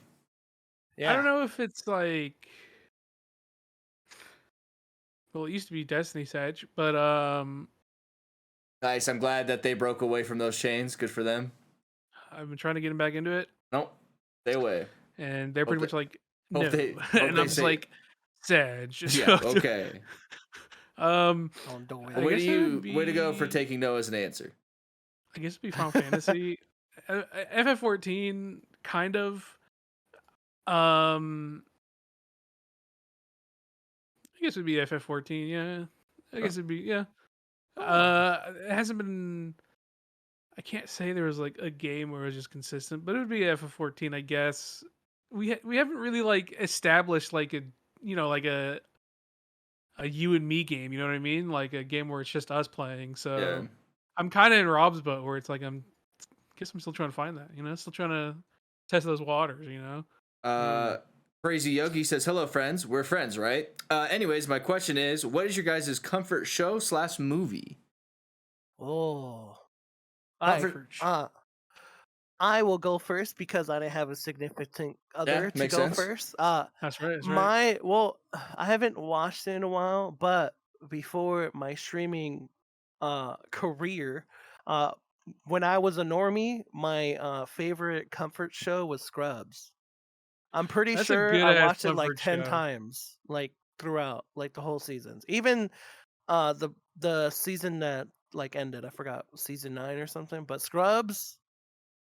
Yeah. I don't know if it's like. Well, it used to be Destiny Sedge, but Nice. I'm glad that they broke away from those chains. Good for them. I've been trying to get him back into it, Nope. Stay away. and they're pretty much like hope no, they- and I'm just like Sedge. Yeah. So, Okay. Don't I Way guess to it would way to go for be- taking no as an answer. I guess it'd be Final Fantasy, FF14, kind of. I guess it'd be FF14. Yeah, I guess it'd be yeah. It hasn't been. I can't say there was like a game where it was just consistent, but it would be FF14, I guess. We haven't really like established like a like a you and me game. You know what I mean? Like a game where it's just us playing. So Yeah. I'm kind of in Rob's boat where it's like guess I'm still trying to find that. Still trying to test those waters. Crazy Yogi says, hello, friends. We're friends, right? Anyways, my question is, what is your guys' comfort show/movie? Oh. Comfort. I will go first because I didn't have a significant other to makes go sense. first. That's right. That's right. I haven't watched it in a while, but before my streaming career, when I was a normie, my favorite comfort show was Scrubs. I'm pretty That's a sure good I ass watched it like comfort 10 show. times, like throughout, like the whole seasons. Even the season that like ended, I forgot, season 9 or something, but Scrubs,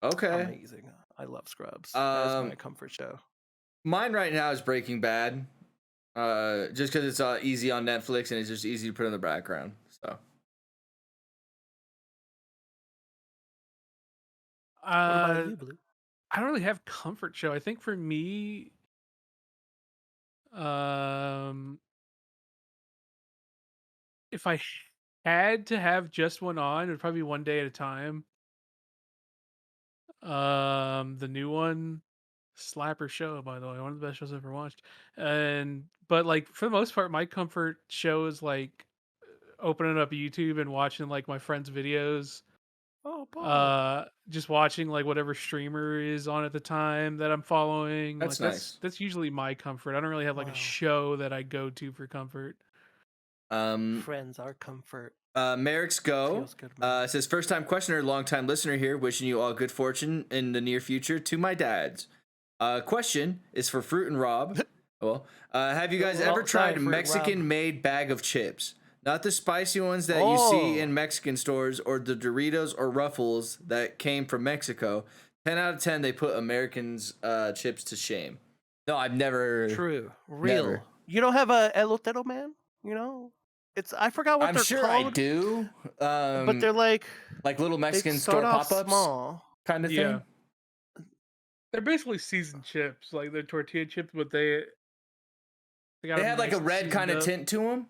Okay. amazing. I love Scrubs. That's my comfort show. Mine right now is Breaking Bad. Just because it's easy on Netflix and it's just easy to put in the background. So. What about you, Blue? I don't really have comfort show. I think for me, if I had to have just one on, it would probably be One Day at a Time. The new one, slapper show, by the way, one of the best shows I've ever watched. But like for the most part, my comfort show is like opening up YouTube and watching like my friends' videos. Oh, boy. Just watching like whatever streamer is on at the time that I'm following. That's like nice. that's usually my comfort. I don't really have like a show that I go to for comfort. Friends are comfort. Merrick's Go Feels good, man. says, first time questioner, long time listener here, wishing you all good fortune in the near future. To my dads. Question is for Fruit and Rob. Well, have you guys ever tried Mexican made bag of chips? Not the spicy ones that you see in Mexican stores or the Doritos or Ruffles that came from Mexico. 10 out of 10, they put Americans' chips to shame. No, I've never. True. Real. Never. You don't have a elotero, man? I forgot what I'm they're sure called. I do. But they're like little Mexican they store start off pop-ups small. kind of Yeah. thing. They're basically seasoned chips, like they're tortilla chips, but they had like a red kind of tint to them.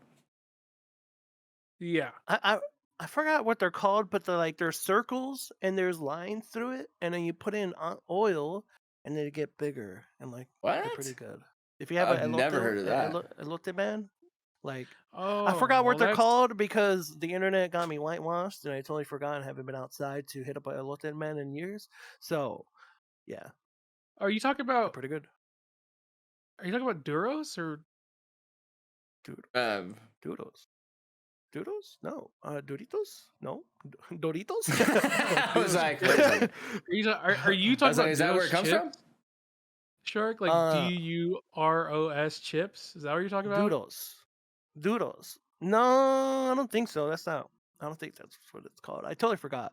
Yeah. I forgot what they're called, but they're circles and there's lines through it, and then you put in oil and they get bigger and like they're pretty good. If you have I've never heard of that. elote man, Like, I Oh, forgot well, what they're that's. called because the internet got me whitewashed, and I totally forgot. I haven't been outside to hit up a elote man in years. So, yeah, Are you talking they're about? pretty good. Are you talking about Duros or? Dude, Um, doodles. Doodles? No. Doritos? No. Doritos? I was Duros like, wait a chips? second. Are you I talking was like, about is that where Duros it comes from? chips? Shark, like uh, Duros chips? Is that what you're talking about? doodles. Doodles. No, I don't think so. That's not. I don't think that's what it's called. I totally forgot.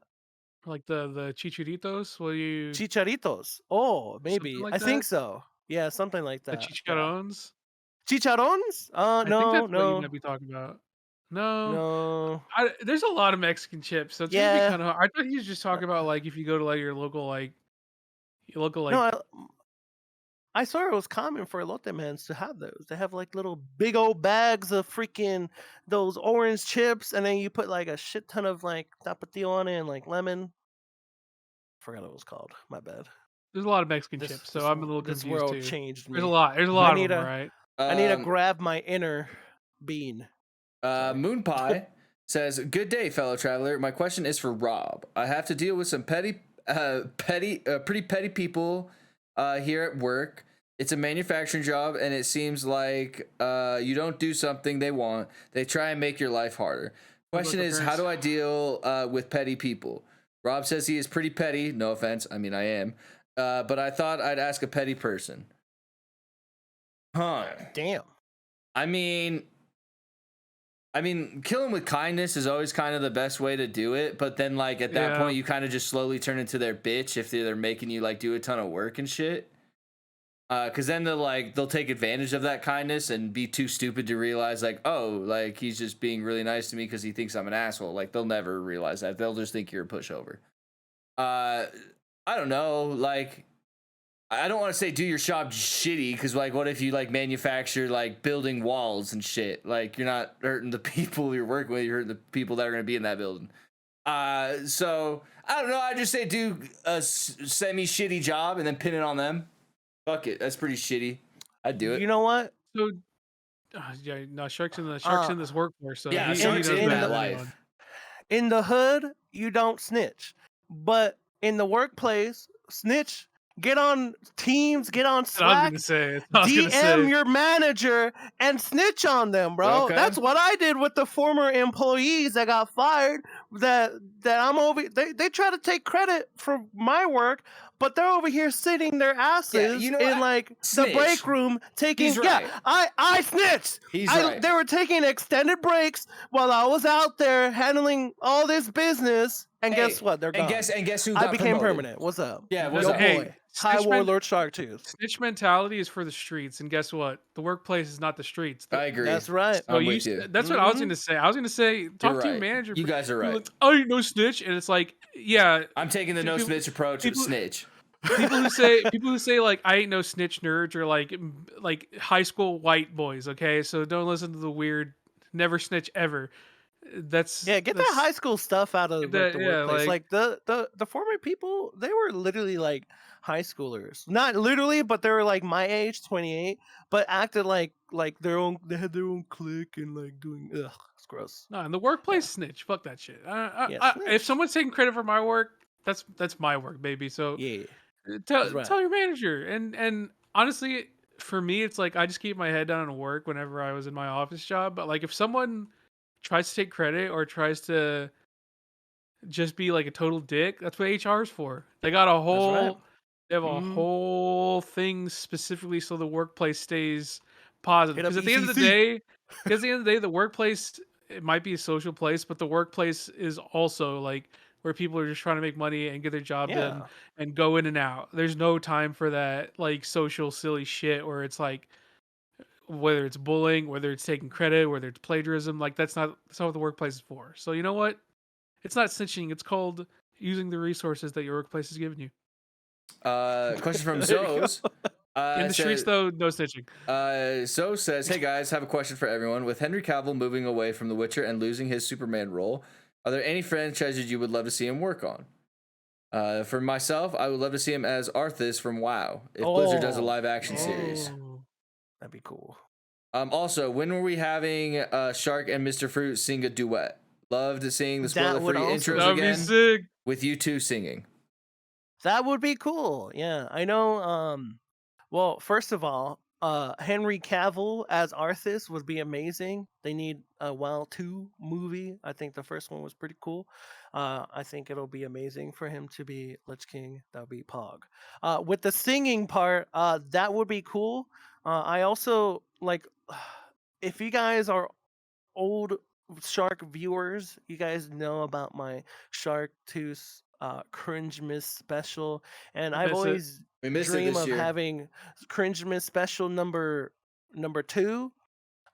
Or like the chicharitos? Will you Chicharitos. Oh, something maybe. like I think that? so. Yeah, something like The that. Yeah. chicharrones? Chicharrones? I think No, that's what you might no, be talking about. No, no. there's a lot of Mexican chips, so it's gonna be Yeah. kind of hard. I thought he was just uh, talking about like if you go to like your local No, like I saw it was common for elote mans to have those. They have like little big old bags of freaking those orange chips, and then you put like a shit ton of like tapatio on it and like lemon. Forgot what it was called. My bad. there's a lot of Mexican This chips, so this I'm a little this confused world too. changed There's a me. lot. There's a I lot of need them, to right? I need to Um, grab my inner bean. Sorry. Moon Pie says, "Good day, fellow traveler. My question is for Rob. I have to deal with some pretty petty people here at work. It's a manufacturing job, and it seems like you don't do something they want. They try and make your life harder. Sounds like Question my is, how parents. do I deal with petty people? Rob says he is pretty petty. No offense. I mean, I am. But I thought I'd ask a petty person. Huh. Damn. I mean, killing with kindness is always kind of the best way to do it. But then, like, at that Yeah. point, you kind of just slowly turn into their bitch if they're making you, like, do a ton of work and shit. Because then they'll take advantage of that kindness and be too stupid to realize, like, oh, like, he's just being really nice to me because he thinks I'm an asshole. Like, they'll never realize that. They'll just think you're a pushover. I don't know. Like, I don't want to say do your job shitty because, like, what if you, like, manufacture, like, building walls and shit? Like, you're not hurting the people you're working with, you're hurting the people that are going to be in that building. So, I don't know. I just say do a semi-shitty job and then pin it on them. Fuck it. That's pretty shitty. I'd do it. You know what? So yeah, no, Shark's in Uh, this workforce, so Yeah, he Shark's knows in better that than life. anyone. In the hood, you don't snitch. But in the workplace, snitch. Get on Teams, get on That's what I was Slack, gonna say. That's what I was gonna DM say. your manager, and snitch on them, bro. Okay. That's what I did with the former employees that got fired. That I'm over. They try to take credit for my work, but they're over here sitting their asses you know in what? like the Snitch. break room taking. He's right. Yeah, I snitched. He's right. They were taking extended breaks while I was out there handling all this business. And Hey, guess what? They're gone. and guess who I got became promoted? permanent. What's up? Yeah, what's Yo, up? Hey, boy. High Warlord Sharkktooth. snitch mentality is for the streets, and guess what? The workplace is not the streets. I agree. That's right. So I'm with you. that's what I was Mhm. gonna say. I was gonna say talk You're to your right. manager. You guys are People right. like, oh, you no snitch, and it's like, yeah, I'm taking the no people- snitch approach. people- Snitch. people who say like I ain't no snitch nerds or like high school white boys. Okay, so don't listen to the weird never snitch ever. That's Yeah, get that that's- high school stuff out of that- the yeah, workplace. like- The former people, they were literally like high schoolers. Not literally, but they were like my age, 28, but acted like they had their own clique and like doing it's gross. No, in the workplace, snitch. Fuck that shit. Yeah, If snitch. someone's taking credit for my work, that's my work, baby. So Yeah. tell That's right. tell your manager. And honestly, for me, it's like I just keep my head down and work whenever I was in my office job. But like if someone tries to take credit or tries to just be like a total dick, that's what HR is for. They got a whole right. they have a Mhm. whole thing specifically so the workplace stays positive. Hit up Because at the end of the ECC. day, the workplace it might be a social place, but the workplace is also like where people are just trying to make money and get their job done Yeah. and go in and out. There's no time for that like social silly shit where it's like whether it's bullying, whether it's taking credit, whether it's plagiarism, like that's not what the workplace is for. So you know what? It's not snitching. It's called using the resources that your workplace has given you. Question from There you go. Zoes. In the streets, though, no snitching. Zoe says, "Hey guys, have a question for everyone. With Henry Cavill moving away from The Witcher and losing his Superman role, are there any franchises you would love to see him work on? For myself, I would love to see him as Arthas from WoW if Blizzard does a live action series. That'd be cool. Also, when were we having Sharkk and Mr. Fruit sing a duet? Love to sing the That would spoiler-free also intros That'd be again sick. with you two singing. That would be cool. Yeah, I know. Well, first of all, Henry Cavill as Arthas would be amazing. They need a WoW 2 movie. I think the first one was pretty cool. I think it'll be amazing for him to be Lich King. That would be Pog. With the singing part, that would be cool. I also like if you guys are old Shark viewers, you guys know about my Sharkktooth Cringemas special, and I've Miss it. always We missed it dream this of year. having Cringemas special number 2.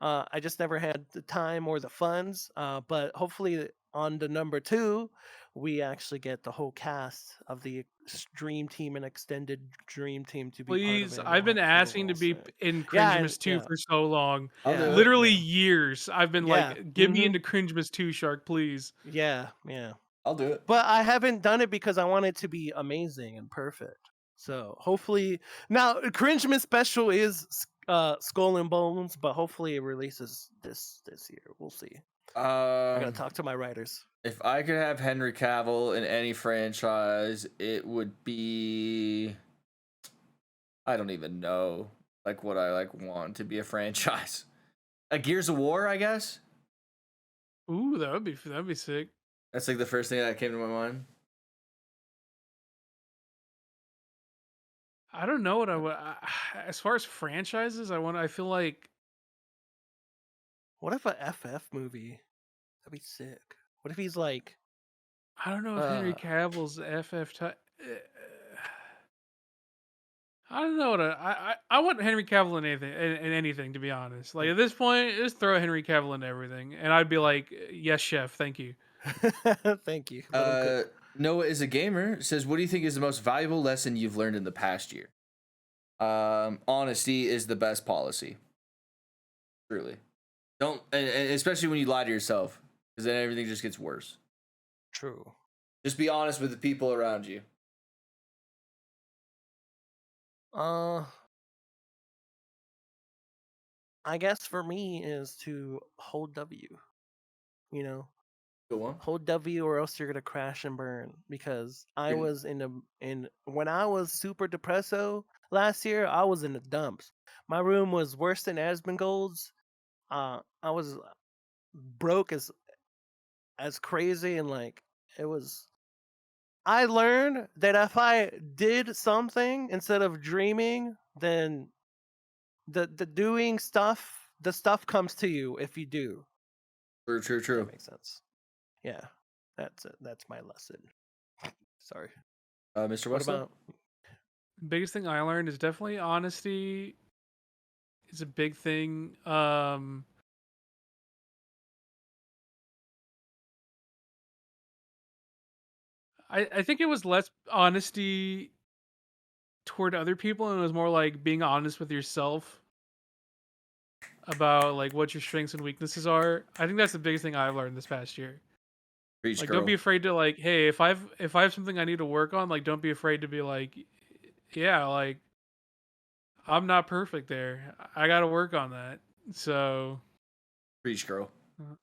I just never had the time or the funds, but hopefully on the number 2, we actually get the whole cast of the Dream Team and extended Dream Team to be part of Please, it. I've been asking to It'll be sick. in Yeah, and, Cringemas 2 yeah, for so long. I'll do yeah, it. Literally yeah, years. I've been yeah. like, get me Mhm. into Cringemas 2, Shark, please. Yeah, yeah. I'll do it. But I haven't done it because I want it to be amazing and perfect. So hopefully now Cringemas special is Skull and Bones, but hopefully it releases this year. We'll see. I gotta talk to my writers. If I could have Henry Cavill in any franchise, it would be, I don't even know like what I like want to be a franchise. A Gears of War, I guess. Ooh, that'd be sick. That's like the first thing that came to my mind. I don't know what I would. As far as franchises, I feel like What if a FF movie? That'd be sick. What if he's like I don't know if Henry Cavill's FF type. I don't know what I want Henry Cavill in anything, to be honest. Like at this point, just throw Henry Cavill into everything, and I'd be like, yes, chef, thank you. Thank you. Let him cook. Noah is a gamer says, what do you think is the most valuable lesson you've learned in the past year? Honesty is the best policy. Truly. Don't, and especially when you lie to yourself, because then everything just gets worse. True. Just be honest with the people around you. I guess for me is to hold W. You know, Go on. hold W or else you're gonna crash and burn. Because I Pretty- was in when I was super depresso last year, I was in the dumps. My room was worse than Asmongold's. I was broke as crazy, and like it was. I learned that if I did something instead of dreaming, then the doing stuff, the stuff comes to you if you do. True, true, That true. makes sense. Yeah, that's it. That's my lesson. Sorry. Mr. What Westlow? about? Biggest thing I learned is definitely honesty is a big thing. I think it was less honesty toward other people, and it was more like being honest with yourself about like what your strengths and weaknesses are. I think that's the biggest thing I've learned this past year. Preach, Like, girl. don't be afraid to like, hey, if I have something I need to work on, like, don't be afraid to be like, yeah, like, I'm not perfect there. I got to work on that. So, Preach, girl.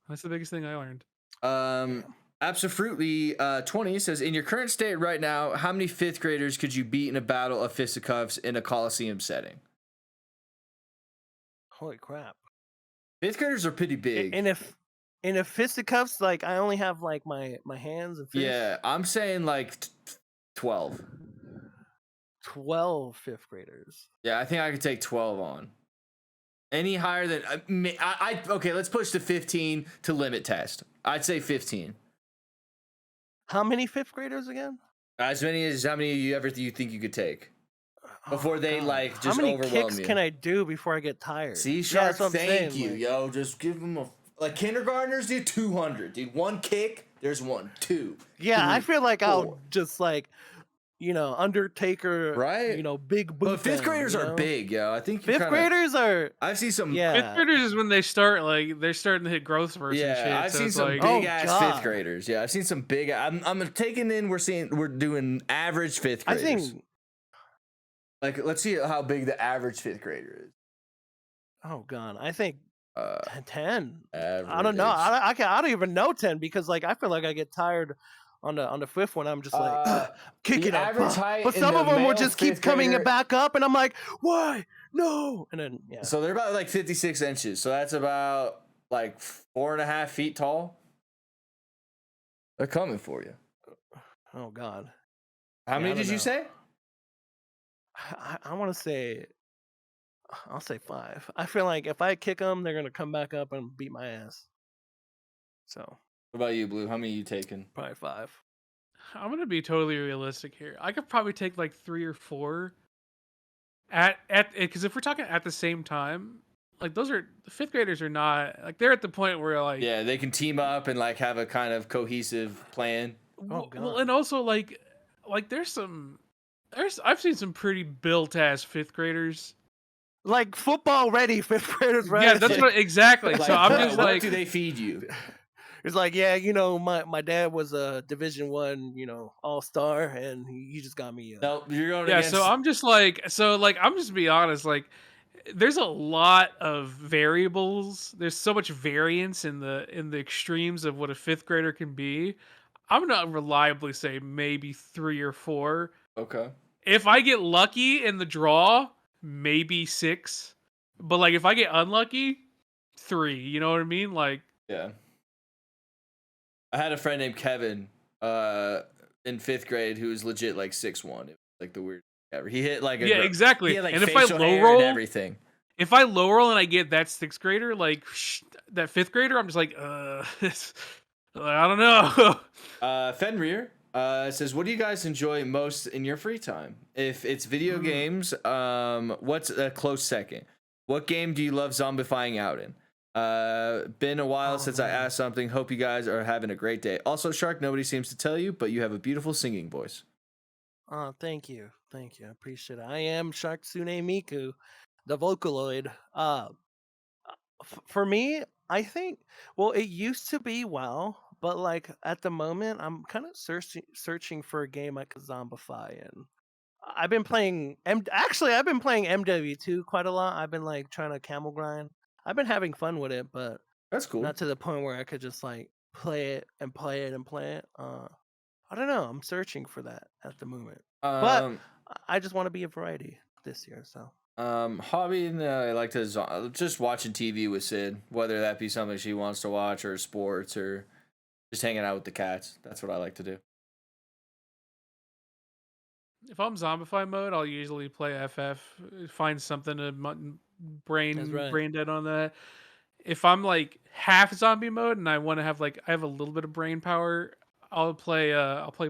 that's the biggest thing I learned. Absolutely. 20 says, in your current state right now, how many fifth graders could you beat in a battle of fisticuffs in a Coliseum setting? Holy crap! Fifth graders are pretty big. And if fisticuffs, like I only have like my hands and fists. Yeah, I'm saying like 12. 12 fifth graders. Yeah, I think I could take 12 on. Any higher than I okay, let's push to 15 to limit test. I'd say 15. How many fifth graders again? As many as how many you think you could take before they God. like just How many overwhelm kicks you. can I do before I get tired? See, Yeah, Sharkk, that's what I'm thank saying, you, like- yo. Just give them a like kindergartners do 200, dude. One kick, there's 1, 2. Yeah, I 3, feel like 4. I'll just like, Undertaker, Right? big boot. But fifth them, graders are big, yo. I think Fifth graders are. I've seen some. Yeah. Fifth graders is when they start like they're starting to hit growth spurts and shit. Yeah, I've So seen it's some like, big ass God. fifth graders. Yeah, I've seen some big. I'm taking in. We're doing average fifth I graders. think. Like, let's see how big the average fifth grader is. Oh god, I think Uh, 10. I don't know. average. I don't even know 10 because like I feel like I get tired on the fifth one. I'm just like The kicking them. average But height in some the of them will male just keep fifth coming grader. back up, and I'm like, why? No. And then yeah. So they're about like 56 inches. So that's about like 4.5 feet tall. They're coming for you. Oh god. How Yeah, many I don't did you know. say? I want to say. I'll say 5. I feel like if I kick them, they're gonna come back up and beat my ass. So What about you, Blue? How many are you taking? probably 5. I'm gonna be totally realistic here. I could probably take like 3 or 4 at because if we're talking at the same time, like those are the fifth graders are not like they're at the point where like Yeah, they can team up and like have a kind of cohesive plan. Oh well, god. and also like there's I've seen some pretty built ass fifth graders. Like football ready fifth graders, right? Yeah, that's what exactly. Like, So I'm what, just what like, do they feed you? It's like, yeah, you know, my dad was a Division 1, you know, all-star, and he just got me. No, you're going yeah. against. So I'm just like, I'm just be honest, like. There's a lot of variables. There's so much variance in the extremes of what a fifth grader can be. I'm gonna reliably say maybe 3 or 4. Okay. If I get lucky in the draw, maybe 6. But like if I get unlucky, 3. You know what I mean? Like Yeah. I had a friend named Kevin in 5th grade who was legit like 6'1". It was like the weirdest thing ever. He hit like yeah, he exactly. had like And if I facial low hair and roll, everything. if I low roll and I get that 6th grader, like that 5th grader, I'm just like, I don't know. Fenrir says, "What do you guys enjoy most in your free time? If it's video games, what's a close second? What game do you love zombifying out in? Been a while since I asked something. Hope you guys are having a great day. Also, Sharkk, nobody seems to tell you, but you have a beautiful singing voice." Oh, thank you. I appreciate it. I am Sharktsune Miku, the Vocaloid. For me, I think, well, it used to be WoW, but like at the moment, I'm kind of searching for a game I could zombify in. I've been playing I've been playing MW2 quite a lot. I've been like trying to camel grind. I've been having fun with it, but That's cool. not to the point where I could just like play it and play it and play it. I don't know. I'm searching for that at the moment. But I just want to be a variety this year, so. Hobby, I like to just watching TV with Sid, whether that be something she wants to watch or sports or just hanging out with the cats. That's what I like to do. If I'm zombify mode, I'll usually play FF, find something to brain dead on that. If I'm like half zombie mode and I want to have like I have a little bit of brain power, I'll play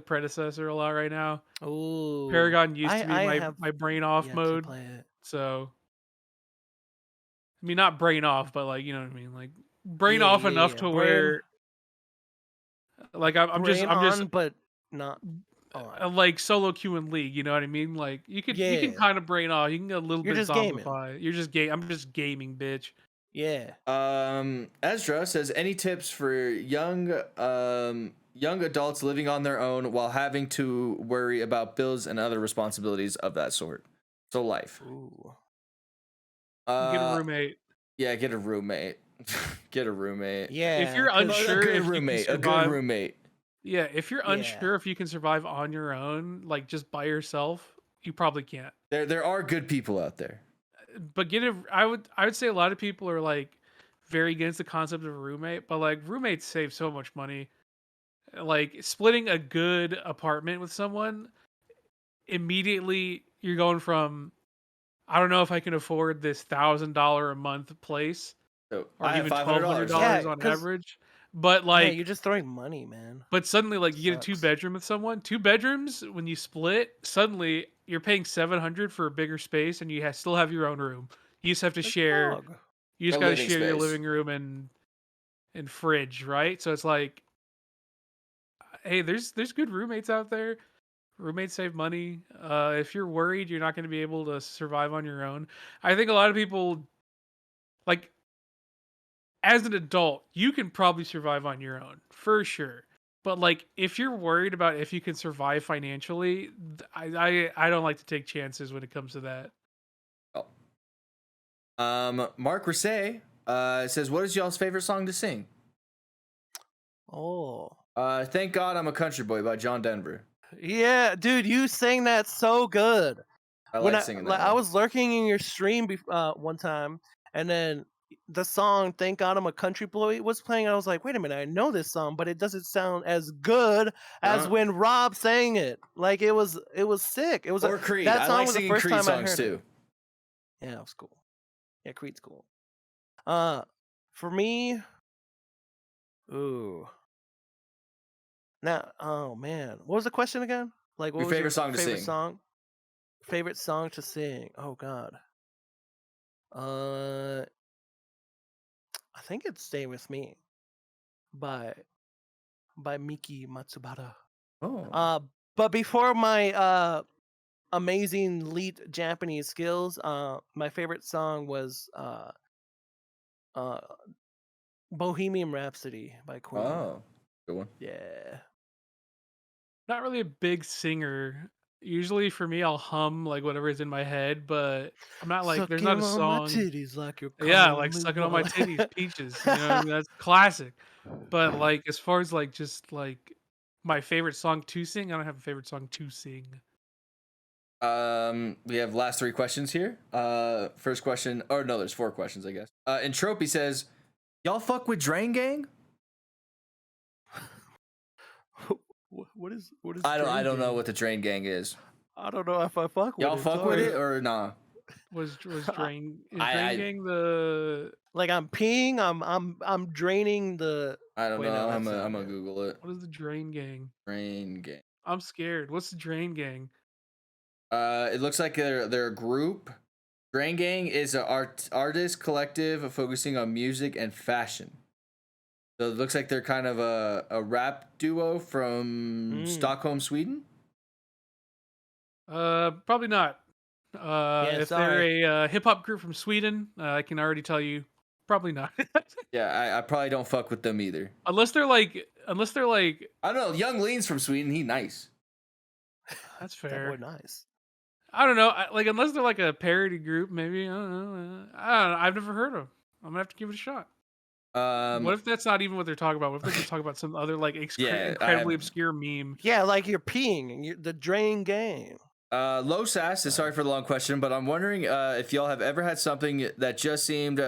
Predecessor a lot right now. Oh, Paragon used to be my brain off mode. So I mean not brain off, but like you know what I mean, like brain off enough to where like I'm just on, but not like solo queue in League, you know what I mean? Like you can kind of brain off. You can get a little bit zombify. You're just game. I'm just gaming, bitch. Yeah. Ezra says, any tips for young adults living on their own while having to worry about bills and other responsibilities of that sort? So life. Ooh. Get a roommate. Yeah, get a roommate. Get a roommate. Yeah. If you're unsure, a good roommate. Yeah, if you're unsure if you can survive on your own, like just by yourself, you probably can't. There are good people out there. But I would say a lot of people are like very against the concept of a roommate, but like roommates save so much money. Like splitting a good apartment with someone, immediately you're going from I don't know if I can afford this $1,000 a month place, so or even $1,200 on average. But like, you're just throwing money, man. But suddenly, like, you get a 2-bedroom with someone. 2 bedrooms, when you split, suddenly you're paying $700 for a bigger space, and you still have your own room. You just have to share. You just gotta share your living room and fridge, right? So it's like, hey, there's good roommates out there. Roommates save money. If you're worried you're not going to be able to survive on your own, I think a lot of people like. As an adult, you can probably survive on your own for sure. But like, if you're worried about if you can survive financially, I don't like to take chances when it comes to that. Oh. Mark Rissay says, "What is y'all's favorite song to sing?" Oh. Thank God I'm a Country Boy by John Denver. Yeah, dude, you sang that so good. I like singing that I one. was lurking in your stream one time, and then the song "Thank God I'm a Country Boy" was playing. And I was like, wait a minute, I know this song, but it doesn't sound as good as when Rob sang it. Like it was sick. It was Or Creed. that I song like was the singing first Creed time I songs heard too. it. Yeah, it was cool. Yeah, Creed's cool. For me, ooh. Now, oh man, what was the question again? Like, what Your was favorite your song to favorite sing? song? Favorite song to sing? Oh God. I think it's "Stay With Me" by Miki Matsubara. Oh. But before my amazing lead Japanese skills, my favorite song was uh Bohemian Rhapsody by Queen. Oh. Good one. Yeah. Not really a big singer. Usually for me, I'll hum like whatever is in my head, but I'm not like there's not Sucking a on my song. titties like you're Yeah, calling like me sucking on my boy. titties, peaches. You know what I mean? That's classic. But like as far as like just like my favorite song to sing, I don't have a favorite song to sing. We have last 3 questions here. First question, or no, there's 4 questions, I guess. Entropy says, "Y'all fuck with Drain Gang?" What is I don't know Gang? what the Drain Gang is. I don't know if I fuck with Y'all it. fuck with Sorry. it or nah? Was Drain is Drain I Gang the Like I'm peeing, I'm draining the. I don't Wait, know. no, I'm that's not gonna it. Google it. what is the Drain Gang? Drain Gang. I'm scared. What's the Drain Gang? It looks like they're a group. Drain Gang is an artist collective focusing on music and fashion. So it looks like they're kind of a rap duo from Stockholm, Sweden. Probably not. Yeah, If they're sorry. a hip hop group from Sweden, I can already tell you, probably not. Yeah, I probably don't fuck with them either. unless they're like, I don't know. Young Lean's from Sweden. He nice. that's That boy fair. nice. I don't know. Like unless they're like a parody group, maybe. I don't know. I don't know. I've never heard of them. I'm gonna have to give it a shot. What if that's not even what they're talking about? What if they're just talking about some other like Yeah, incredibly obscure meme? Yeah, like you're peeing and the drain game. Low Sass is sorry for the long question, but I'm wondering if y'all have ever had something that just seemed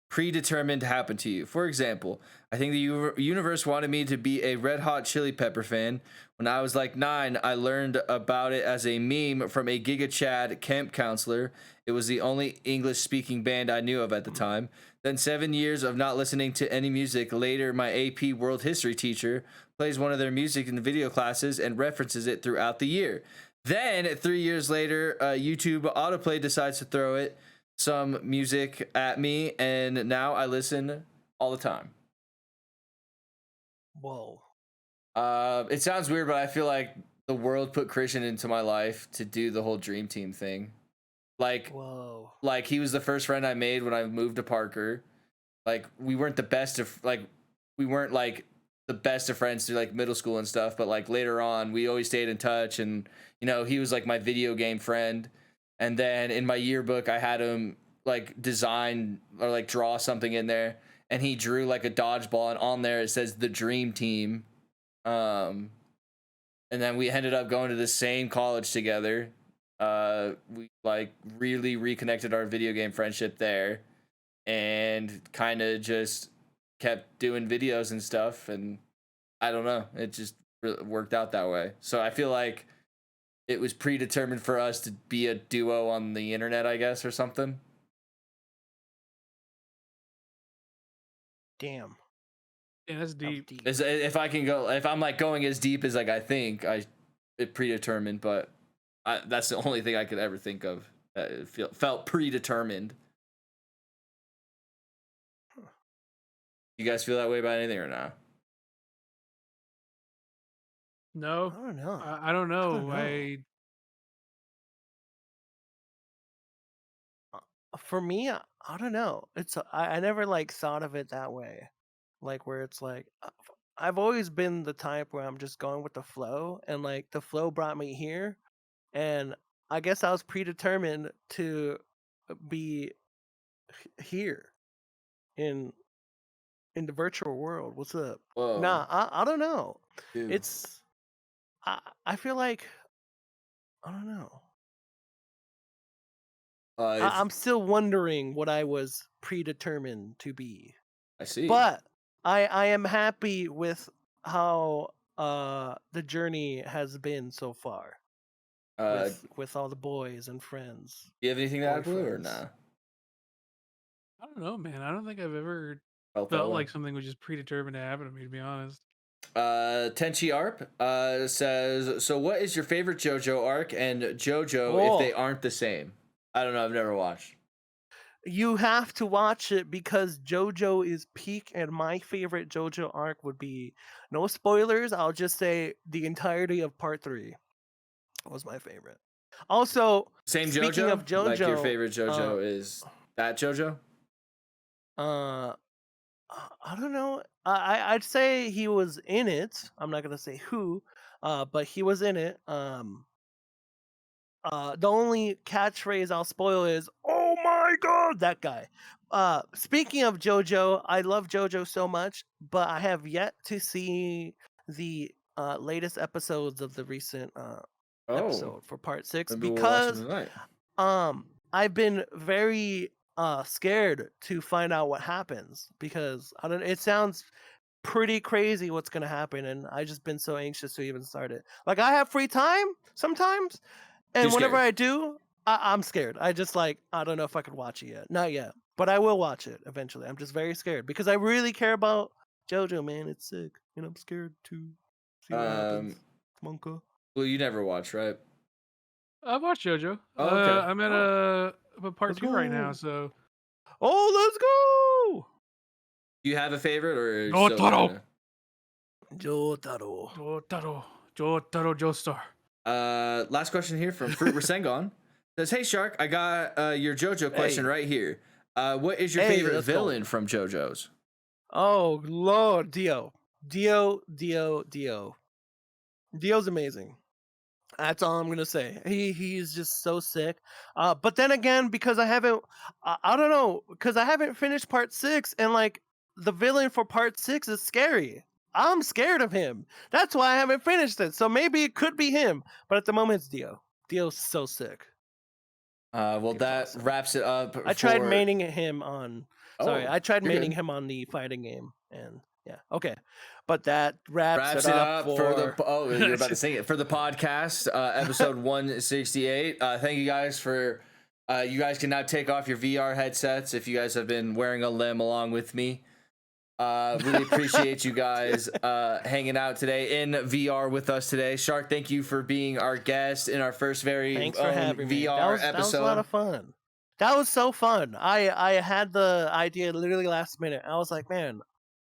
predetermined to happen to you. For example, I think the universe wanted me to be a Red Hot Chili Pepper fan. When I was like 9, I learned about it as a meme from a Giga Chad camp counselor. It was the only English speaking band I knew of at the time. Then 7 years of not listening to any music. Later, my AP World History teacher plays one of their music in video classes and references it throughout the year. Then 3 years later, YouTube autoplay decides to throw it some music at me, and now I listen all the time. Whoa. It sounds weird, but I feel like the world put Christian into my life to do the whole dream team thing. Whoa. Like he was the first friend I made when I moved to Parker. Like we weren't the best of the best of friends through like middle school and stuff, but like later on we always stayed in touch, and you know, he was like my video game friend. And then in my yearbook I had him like design or like draw something in there, and he drew like a dodgeball, and on there it says the dream team. And then we ended up going to the same college together. We like really reconnected our video game friendship there, and kind of just kept doing videos and stuff. And I don't know, it just worked out that way. So I feel like it was predetermined for us to be a duo on the internet, I guess, or something. Damn. Yeah, that's deep. If I can go, if I'm like going as deep as like I think it predetermined, but that's the only thing I could ever think of that it felt predetermined. You guys feel that way about anything or not? No, I don't know. I don't know. For me, I don't know. I never like thought of it that way, like where it's like I've always been the type where I'm just going with the flow, and like the flow brought me here, and I guess I was predetermined to be here in the virtual world. What's up? Whoa. Nah, I don't know. Dude. It's I feel like I don't know. I'm still wondering what I was predetermined to be. I see. But I am happy with how the journey has been so far. With all the boys and friends. Do you have anything to add, Blue, or nah? I don't know, man. I don't think I've ever Felt like something was just predetermined to happen to me, to be honest. Tenchi Arp says, so what is your favorite JoJo arc and JoJo if they aren't the same? I don't know. I've never watched. You have to watch it because JoJo is peak, and my favorite JoJo arc would be, no spoilers, I'll just say the entirety of part 3 was my favorite. Also, same speaking JoJo? of JoJo, like your favorite JoJo is that JoJo? I don't know. I'd say he was in it. I'm not gonna say who, but he was in it. The only catchphrase I'll spoil is "Oh my god!" That guy. Speaking of JoJo, I love JoJo so much, but I have yet to see the latest episodes of the recent episode for part 6 because I've been very scared to find out what happens because I don't. It sounds pretty crazy what's gonna happen, and I just been so anxious to even start it. Like I have free time sometimes, and whenever I do, I'm scared. I just I don't know if I could watch it yet. Not yet, but I will watch it eventually. I'm just very scared because I really care about JoJo, man. It's sick, and I'm scared to see what happens. Monka. Well, you never watched, right? I've watched JoJo. Oh, okay. I'm at a part 2 right now, so. Oh, let's go! Do you have a favorite or? Jotaro Joestar. Last question here from Fruit Rasengan. Says, hey Shark, I got your JoJo question right here. What is your favorite villain from JoJo's? Oh Lord, Dio. Dio's amazing. That's all I'm gonna say. He's just so sick. But then again, because I haven't finished part 6, and the villain for part 6 is scary. I'm scared of him. That's why I haven't finished it. So maybe it could be him, but at the moment it's Dio. Dio's so sick. Well, that wraps it up. I tried maining him on. I tried maining him on the fighting game, and yeah, okay. But that wraps it up for the. Oh, you're about to sing it for the podcast, episode 168. Thank you guys for. You guys can now take off your VR headsets if you guys have been wearing a limb along with me. Really appreciate you guys hanging out today in VR with us today. Shark, thank you for being our guest in our first Thanks for having me. VR episode. That was a lot of fun. That was so fun. I had the idea literally last minute. I was like, man,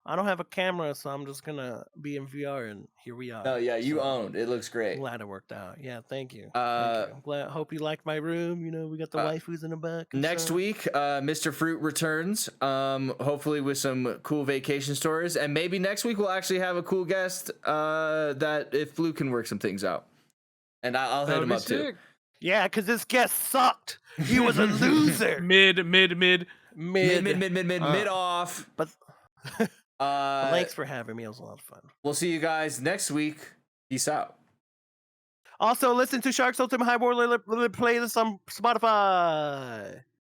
I don't have a camera, so I'm just gonna be in VR, and here we are. Oh yeah, you owned. It looks great. I'm glad it worked out. Yeah, thank you. Thank you. I'm glad. Hope you liked my room. You know, we got the waifus in the back. Next week, Mr. Fruit returns. Hopefully with some cool vacation stories, and maybe next week we'll actually have a cool guest. That if Blue can work some things out, and I'll hit him up too. Yeah, because this guest sucked. He was a loser. Mid off. But thanks for having me. It was a lot of fun. We'll see you guys next week. Peace out. Also, listen to Shark's Ultimate Highboard playlist on Spotify.